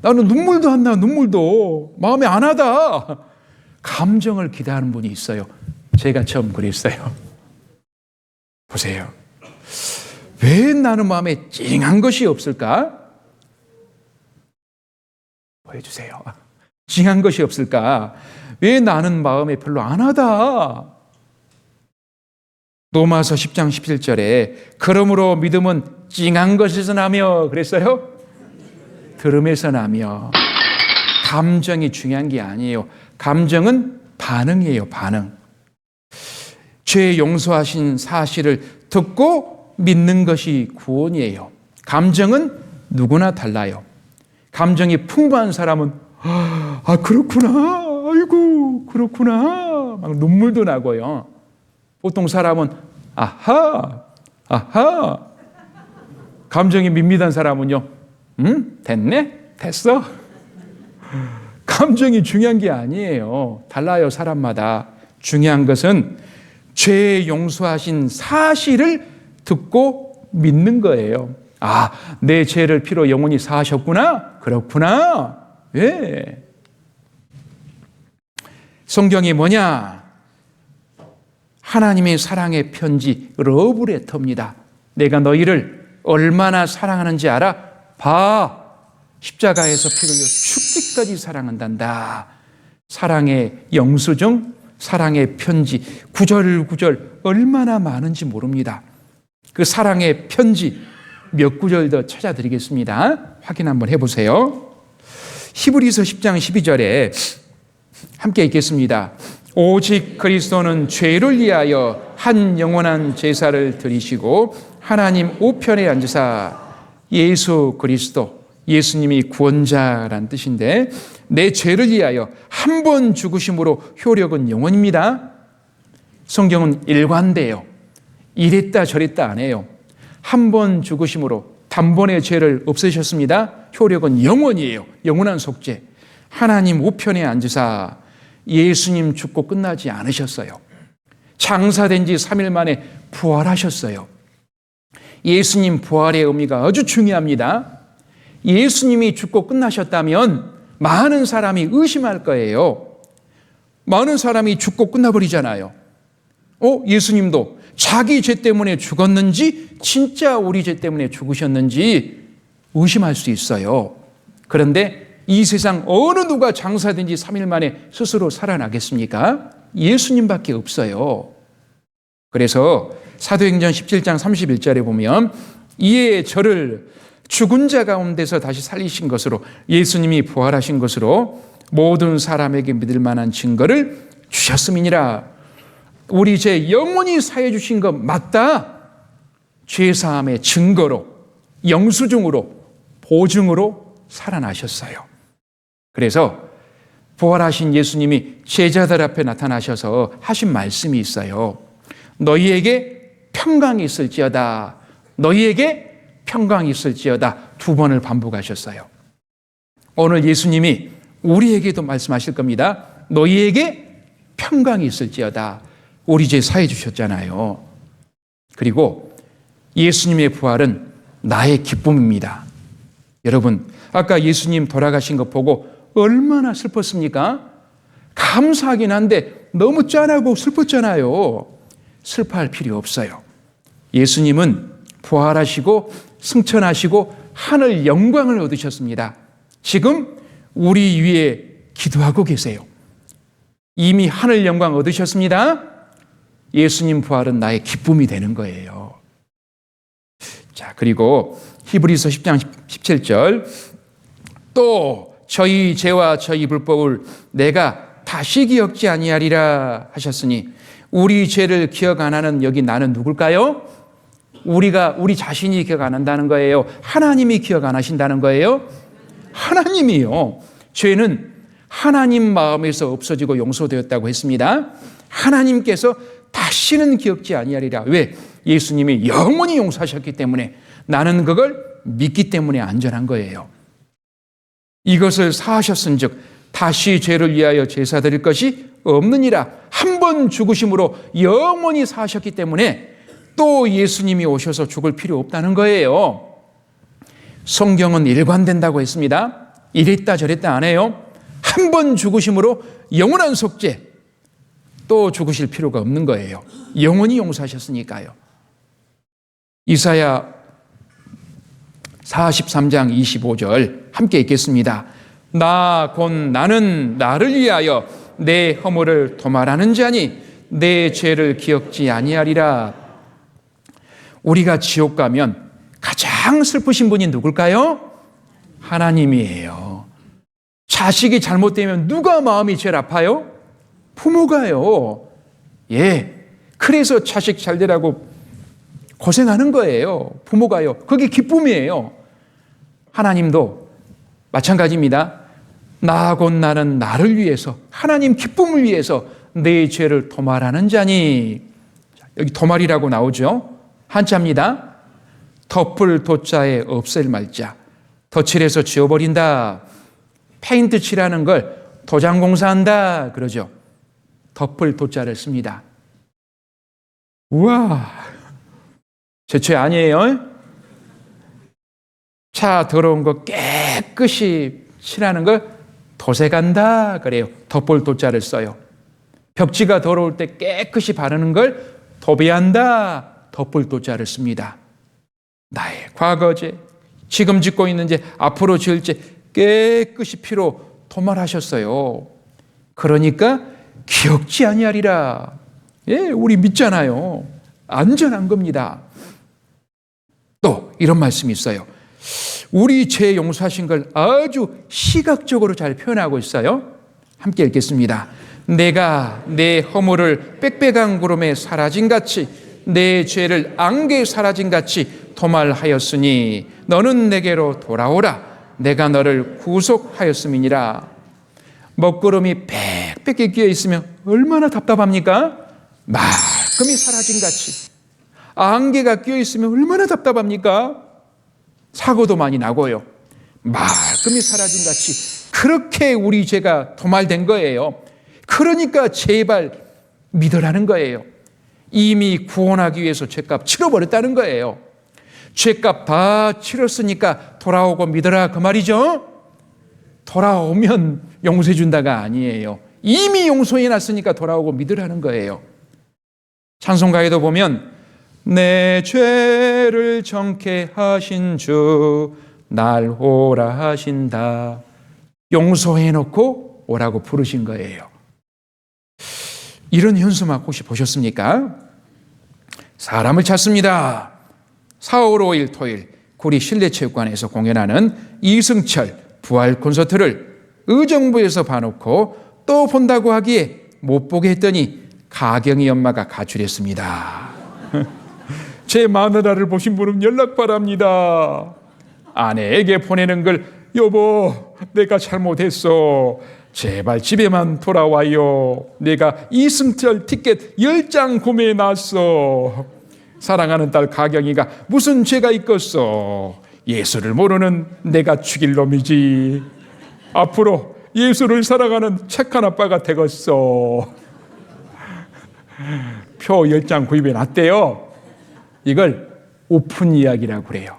S2: 나는 눈물도 안 나, 눈물도. 마음에 안 하다. 감정을 기대하는 분이 있어요. 제가 처음 그랬어요. 보세요. 왜 나는 마음에 찡한 것이 없을까? 보여주세요. 찡한 것이 없을까? 왜 나는 마음에 별로 안 하다? 로마서 10장 17절에 그러므로 믿음은 찡한 것에서 나며 그랬어요? 들음에서 나며. 감정이 중요한 게 아니에요. 감정은 반응이에요, 반응. 죄 용서하신 사실을 듣고 믿는 것이 구원이에요. 감정은 누구나 달라요. 감정이 풍부한 사람은 아, 그렇구나. 아이고, 그렇구나. 막 눈물도 나고요. 보통 사람은 아하. 감정이 밋밋한 사람은요. 됐네? 됐어? 감정이 중요한 게 아니에요. 달라요, 사람마다. 중요한 것은 죄 용서하신 사실을 듣고 믿는 거예요. 아, 내 죄를 피로 영원히 사하셨구나? 그렇구나. 예. 성경이 뭐냐? 하나님의 사랑의 편지, 러브레터입니다. 내가 너희를 얼마나 사랑하는지 알아? 봐. 십자가에서 피 흘려 죽기까지 사랑한단다. 사랑의 영수증, 사랑의 편지, 구절구절 얼마나 많은지 모릅니다. 그 사랑의 편지 몇 구절 더 찾아드리겠습니다. 확인 한번 해보세요. 히브리서 10장 12절에 함께 읽겠습니다. 오직 그리스도는 죄를 위하여 한 영원한 제사를 드리시고 하나님 우편에 앉으사 예수 그리스도, 예수님이 구원자란 뜻인데 내 죄를 위하여 한 번 죽으심으로 효력은 영원입니다. 성경은 일관돼요. 이랬다 저랬다 안 해요. 한 번 죽으심으로 단번에 죄를 없애셨습니다. 효력은 영원이에요. 영원한 속죄. 하나님 우편에 앉으사 예수님 죽고 끝나지 않으셨어요. 장사된 지 3일 만에 부활하셨어요. 예수님 부활의 의미가 아주 중요합니다. 예수님이 죽고 끝나셨다면 많은 사람이 의심할 거예요. 많은 사람이 죽고 끝나버리잖아요. 예수님도 자기 죄 때문에 죽었는지 진짜 우리 죄 때문에 죽으셨는지 의심할 수 있어요. 그런데 이 세상 어느 누가 장사된 지 3일 만에 스스로 살아나겠습니까? 예수님밖에 없어요. 그래서 사도행전 17장 31절에 보면 이에 저를 죽은 자 가운데서 다시 살리신 것으로, 예수님이 부활하신 것으로 모든 사람에게 믿을 만한 증거를 주셨음이니라. 우리 죄 영원히 사해 주신 것 맞다. 죄사함의 증거로, 영수증으로, 보증으로 살아나셨어요. 그래서 부활하신 예수님이 제자들 앞에 나타나셔서 하신 말씀이 있어요. 너희에게 평강이 있을지어다. 너희에게 평강이 있을지어다. 2번을 반복하셨어요. 오늘 예수님이 우리에게도 말씀하실 겁니다. 너희에게 평강이 있을지어다. 우리 죄 사해 주셨잖아요. 그리고 예수님의 부활은 나의 기쁨입니다. 여러분, 아까 예수님 돌아가신 거 보고 얼마나 슬펐습니까? 감사하긴 한데 너무 짠하고 슬펐잖아요. 슬퍼할 필요 없어요. 예수님은 부활하시고 승천하시고 하늘 영광을 얻으셨습니다. 지금 우리 위에 기도하고 계세요. 이미 하늘 영광 얻으셨습니다. 예수님 부활은 나의 기쁨이 되는 거예요. 자, 그리고 히브리서 10장 17절 또 저희 죄와 저희 불법을 내가 다시 기억지 아니하리라 하셨으니 우리 죄를 기억 안 하는 여기 나는 누굴까요? 우리 자신이 기억 안 한다는 거예요? 하나님이 기억 안 하신다는 거예요? 하나님이요. 죄는 하나님 마음에서 없어지고 용서되었다고 했습니다. 하나님께서 다시는 기억지 아니하리라. 왜? 예수님이 영원히 용서하셨기 때문에, 나는 그걸 믿기 때문에 안전한 거예요. 이것을 사하셨은즉 다시 죄를 위하여 제사 드릴 것이 없느니라. 한 번 죽으심으로 영원히 사하셨기 때문에 또 예수님이 오셔서 죽을 필요 없다는 거예요. 성경은 일관된다고 했습니다. 이랬다 저랬다 안 해요. 한 번 죽으심으로 영원한 속죄, 또 죽으실 필요가 없는 거예요. 영원히 용서하셨으니까요. 이사야 43장 25절 함께 읽겠습니다. 나 곧 나는 나를 위하여 내 허물을 도말하는 자니 내 죄를 기억지 아니하리라. 우리가 지옥 가면 가장 슬프신 분이 누굴까요? 하나님이에요. 자식이 잘못되면 누가 마음이 제일 아파요? 부모가요. 그래서 자식 잘 되라고 고생하는 거예요. 부모가요. 그게 기쁨이에요. 하나님도 마찬가지입니다. 나 곧 나는 나를 위해서, 하나님 기쁨을 위해서 내 죄를 도말하는 자니. 여기 도말이라고 나오죠. 한자입니다. 덮을 도자에 없앨 말자. 덧칠해서 지워버린다. 페인트 칠하는 걸 도장 공사한다 그러죠. 덮을 도자를 씁니다. 우와, 제 죄 아니에요? 차 더러운 거 깨끗이 칠하는 걸 도색한다 그래요. 덮을 도자를 써요. 벽지가 더러울 때 깨끗이 바르는 걸 도배한다. 덮을 도자를 씁니다. 나의 과거죄, 지금 짓고 있는 죄, 앞으로 지을 죄 깨끗이 피로 도말하셨어요. 그러니까 기억지 아니하리라. 우리 믿잖아요. 안전한 겁니다. 또 이런 말씀이 있어요. 우리 죄 용서하신 걸 아주 시각적으로 잘 표현하고 있어요. 함께 읽겠습니다.
S1: 내가 내 허물을 빽빽한 구름에 사라진 같이 내 죄를 안개 사라진 같이 도말하였으니 너는 내게로 돌아오라. 내가 너를 구속하였음이니라. 먹구름이 빽빽히 끼어 있으면 얼마나 답답합니까? 말끔히 사라진 같이. 안개가 끼어 있으면 얼마나 답답합니까? 사고도 많이 나고요. 말끔히 사라진 같이 그렇게 우리 죄가 도말된 거예요. 그러니까 제발 믿으라는 거예요. 이미 구원하기 위해서 죄값 치러버렸다는 거예요. 죄값 다 치렀으니까 돌아오고 믿어라 그 말이죠. 돌아오면 용서해 준다가 아니에요. 이미 용서해 놨으니까 돌아오고 믿으라는 거예요. 찬송가에도 보면 내 죄를 정케 하신 주 날 오라 하신다. 용서해 놓고 오라고 부르신 거예요. 이런 현수막 혹시 보셨습니까? 사람을 찾습니다. 4월 5일 토요일 구리 실내체육관에서 공연하는 이승철 부활 콘서트를 의정부에서 봐놓고 또 본다고 하기에 못 보게 했더니 가경이 엄마가 가출했습니다. 제 마누라를 보신 분은 연락 바랍니다. 아내에게 보내는 글 여보 내가 잘못했어. 제발 집에만 돌아와요. 내가 이승철 티켓 10장 구매해놨어. 사랑하는 딸 가경이가 무슨 죄가 있겠어. 예수를 모르는 내가 죽일 놈이지. 앞으로 예수를 사랑하는 착한 아빠가 되겠어. 표 10장 구입해놨대요. 이걸 오픈 이야기라고 그래요.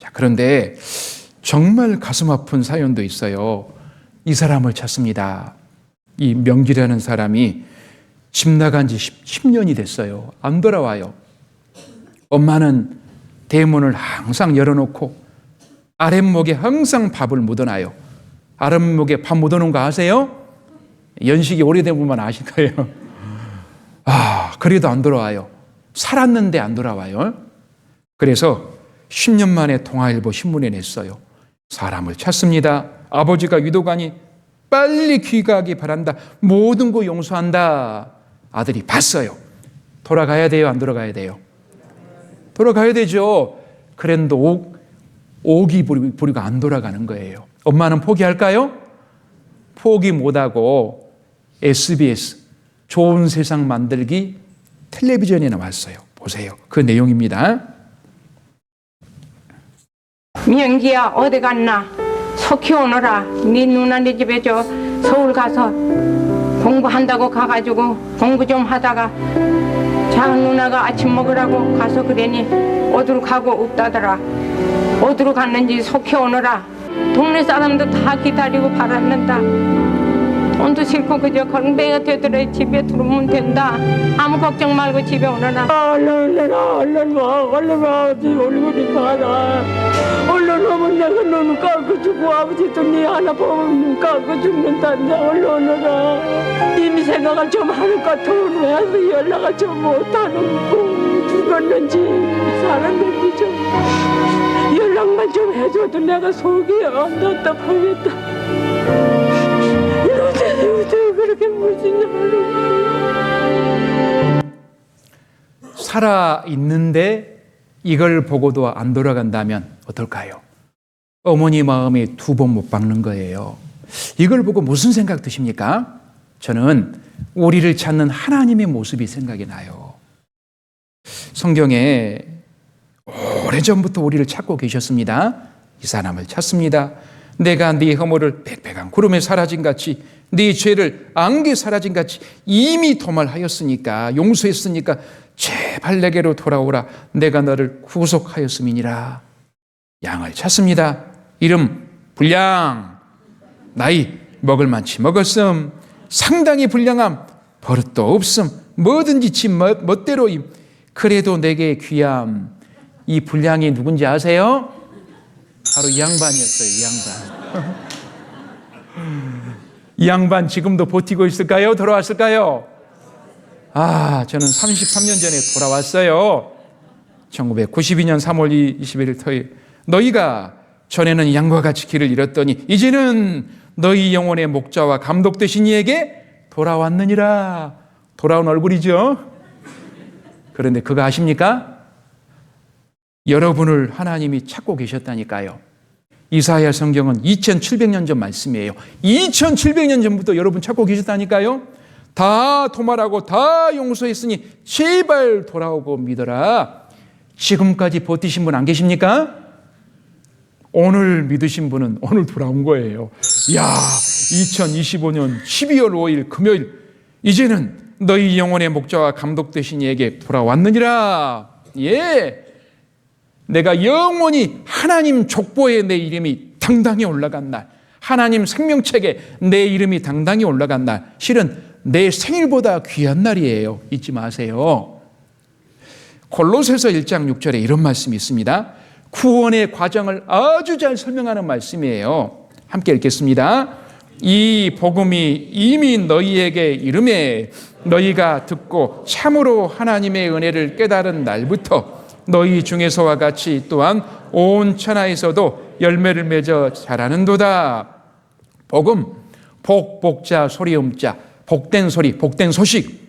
S1: 자, 그런데 정말 가슴 아픈 사연도 있어요. 이 사람을 찾습니다. 이 명기라는 사람이 집 나간 지 10년이 됐어요. 안 돌아와요. 엄마는 대문을 항상 열어놓고 아랫목에 항상 밥을 묻어놔요. 아랫목에 밥 묻어놓은 거 아세요? 연식이 오래된 분만 아실 거예요. 그래도 안 돌아와요. 살았는데 안 돌아와요. 그래서 10년 만에 동아일보 신문에 냈어요. 사람을 찾습니다. 아버지가 유도가니 빨리 귀가하기 바란다. 모든 거 용서한다. 아들이 봤어요. 돌아가야 돼요? 안 돌아가야 돼요? 돌아가야 되죠. 그런데 오기 부리고 안 돌아가는 거예요. 엄마는 포기할까요? 포기 못하고 SBS 좋은 세상 만들기 텔레비전에 나왔어요. 보세요. 그 내용입니다.
S9: 명기야 어디 갔나? 속히 오너라. 네 누나 네 집에 저 서울 가서 공부한다고 가가지고 공부 좀 하다가 작은 누나가 아침 먹으라고 가서 그러니 어디로 가고 없다더라. 어디로 갔는지 속히 오너라. 동네 사람도 다 기다리고 바랐는다. 돈도 싫고 그저 건배가 되더라. 집에 들어오면 된다. 아무 걱정 말고 집에 오너라.
S10: 얼른 와 얼굴이 봐라. 얼른 오면 내가 눈 감고 죽고 아버지도 네 하나 보면 눈 감고 죽는단다. 얼른 오너라. 이미 생각을 좀 하니까 돈 왜서 연락을 좀 못하는 거 죽었는지 살았는지 좀 연락만 좀 해줘도 내가 속이 안 답답하겠다. 요새 그렇게 무슨
S1: 살아 있는데 이걸 보고도 안 돌아간다면 어떨까요? 어머니 마음이 2번 못 박는 거예요. 이걸 보고 무슨 생각 드십니까? 저는 우리를 찾는 하나님의 모습이 생각이 나요. 성경에 오래전부터 우리를 찾고 계셨습니다. 이 사람을 찾습니다. 내가 네 허물을 빽빽한 구름에 사라진 같이 네 죄를 안개 사라진 같이 이미 도말하였으니까 용서했으니까 제발 내게로 돌아오라. 내가 너를 구속하였음이니라. 양을 찾습니다. 이름 불량, 나이 먹을 만치 먹었음, 상당히 불량함, 버릇도 없음, 뭐든지 지 멋대로임. 그래도 내게 귀함. 이 불량이 누군지 아세요? 바로 이 양반이었어요. 이 양반. 이 양반 지금도 버티고 있을까요? 돌아왔을까요? 저는 33년 전에 돌아왔어요. 1992년 3월 21일 토요일. 너희가 전에는 이 양과 같이 길을 잃었더니 이제는 너희 영혼의 목자와 감독 되신 이에게
S2: 돌아왔느니라. 돌아온 얼굴이죠. 그런데 그거 아십니까? 여러분을 하나님이 찾고 계셨다니까요. 이사야 성경은 2700년 전 말씀이에요. 2700년 전부터 여러분 찾고 계셨다니까요. 다 도말하고 다 용서했으니 제발 돌아오고 믿어라. 지금까지 버티신 분 안 계십니까? 오늘 믿으신 분은 오늘 돌아온 거예요. 야, 2025년 12월 5일 금요일, 이제는 너희 영혼의 목자와 감독 되신 이에게 돌아왔느니라. 예, 내가 영원히 하나님 족보에 내 이름이 당당히 올라간 날, 하나님 생명책에 내 이름이 당당히 올라간 날, 실은 내 생일보다 귀한 날이에요. 잊지 마세요. 골로새서 1장 6절에 이런 말씀이 있습니다. 구원의 과정을 아주 잘 설명하는 말씀이에요. 함께 읽겠습니다. 이 복음이 이미 너희에게 이름에 너희가 듣고 참으로 하나님의 은혜를 깨달은 날부터 너희 중에서와 같이 또한 온 천하에서도 열매를 맺어 자라는도다. 복음, 복자, 소리음자, 복된 소리, 복된 소식.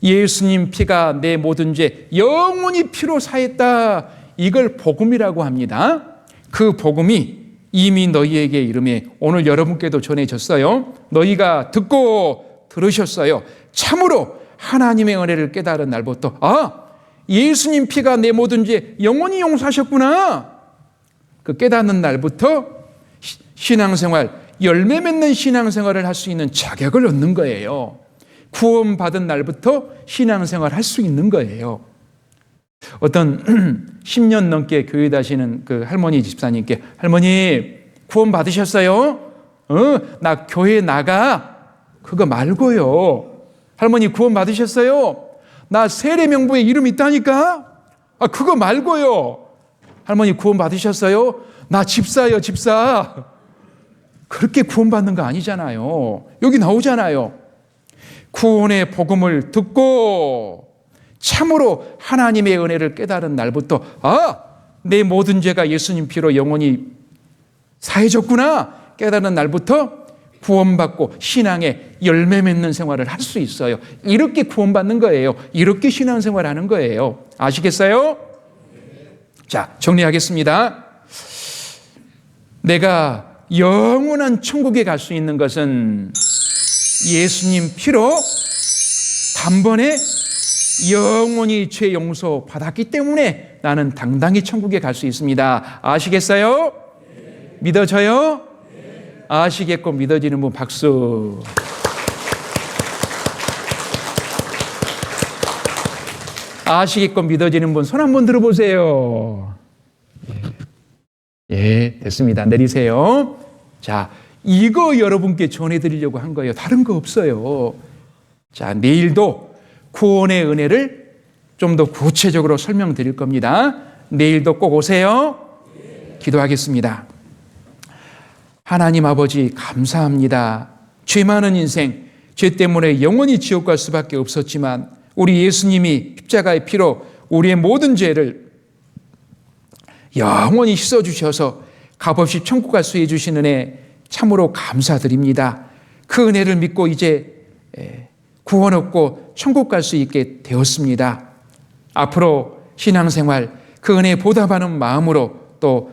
S2: 예수님 피가 내 모든 죄 영원히 피로 사했다. 이걸 복음이라고 합니다. 그 복음이 이미 너희에게 이름에 오늘 여러분께도 전해졌어요. 너희가 듣고 들으셨어요. 참으로 하나님의 은혜를 깨달은 날부터 예수님 피가 내 모든 죄 영원히 용서하셨구나. 그 깨닫는 날부터 신앙생활, 열매 맺는 신앙생활을 할 수 있는 자격을 얻는 거예요. 구원받은 날부터 신앙생활 할 수 있는 거예요. 어떤 10년 넘게 교회 다니시는 그 할머니 집사님께, 할머니 구원 받으셨어요? 나 교회 나가. 그거 말고요. 할머니 구원 받으셨어요? 나 세례명부에 이름 있다니까? 그거 말고요. 할머니 구원 받으셨어요? 나 집사요, 집사. 그렇게 구원받는 거 아니잖아요. 여기 나오잖아요. 구원의 복음을 듣고 참으로 하나님의 은혜를 깨달은 날부터 내 모든 죄가 예수님 피로 영원히 사해졌구나 깨달은 날부터 구원받고 신앙에 열매 맺는 생활을 할 수 있어요. 이렇게 구원받는 거예요. 이렇게 신앙생활하는 거예요. 아시겠어요? 자, 정리하겠습니다. 내가 영원한 천국에 갈 수 있는 것은 예수님 피로 단번에 영원히 죄 용서 받았기 때문에 나는 당당히 천국에 갈 수 있습니다. 아시겠어요? 믿어져요? 아시겠고 믿어지는 분 박수. 아시겠고 믿어지는 분 손 한번 들어보세요. 예, 됐습니다. 내리세요. 자, 이거 여러분께 전해드리려고 한 거예요. 다른 거 없어요. 자, 내일도 구원의 은혜를 좀 더 구체적으로 설명드릴 겁니다. 내일도 꼭 오세요. 기도하겠습니다. 하나님 아버지 감사합니다. 죄 많은 인생, 죄 때문에 영원히 지옥 갈 수밖에 없었지만 우리 예수님이 십자가의 피로 우리의 모든 죄를 영원히 씻어주셔서 값없이 천국 갈 수 해주신 은혜 참으로 감사드립니다. 그 은혜를 믿고 이제 구원 얻고 천국 갈 수 있게 되었습니다. 앞으로 신앙생활 그 은혜에 보답하는 마음으로 또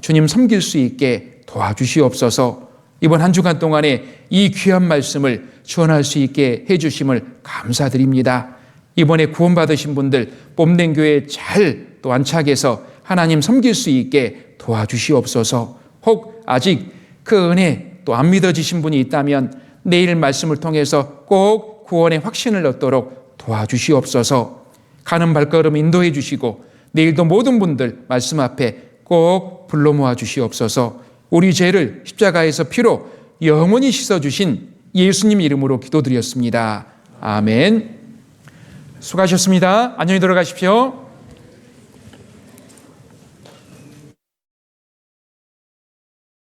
S2: 주님 섬길 수 있게 도와주시옵소서. 이번 한 주간 동안에 이 귀한 말씀을 전할 수 있게 해주심을 감사드립니다. 이번에 구원받으신 분들 뽐낸 교회 잘 또 안착해서 하나님 섬길 수 있게 도와주시옵소서. 혹 아직 그 은혜 또 안 믿어지신 분이 있다면 내일 말씀을 통해서 꼭 구원의 확신을 얻도록 도와주시옵소서. 가는 발걸음 인도해 주시고 내일도 모든 분들 말씀 앞에 꼭 불러 모아 주시옵소서. 우리 죄를 십자가에서 피로 영원히 씻어주신 예수님 이름으로 기도드렸습니다. 아멘. 수고하셨습니다. 안녕히 들어가십시오.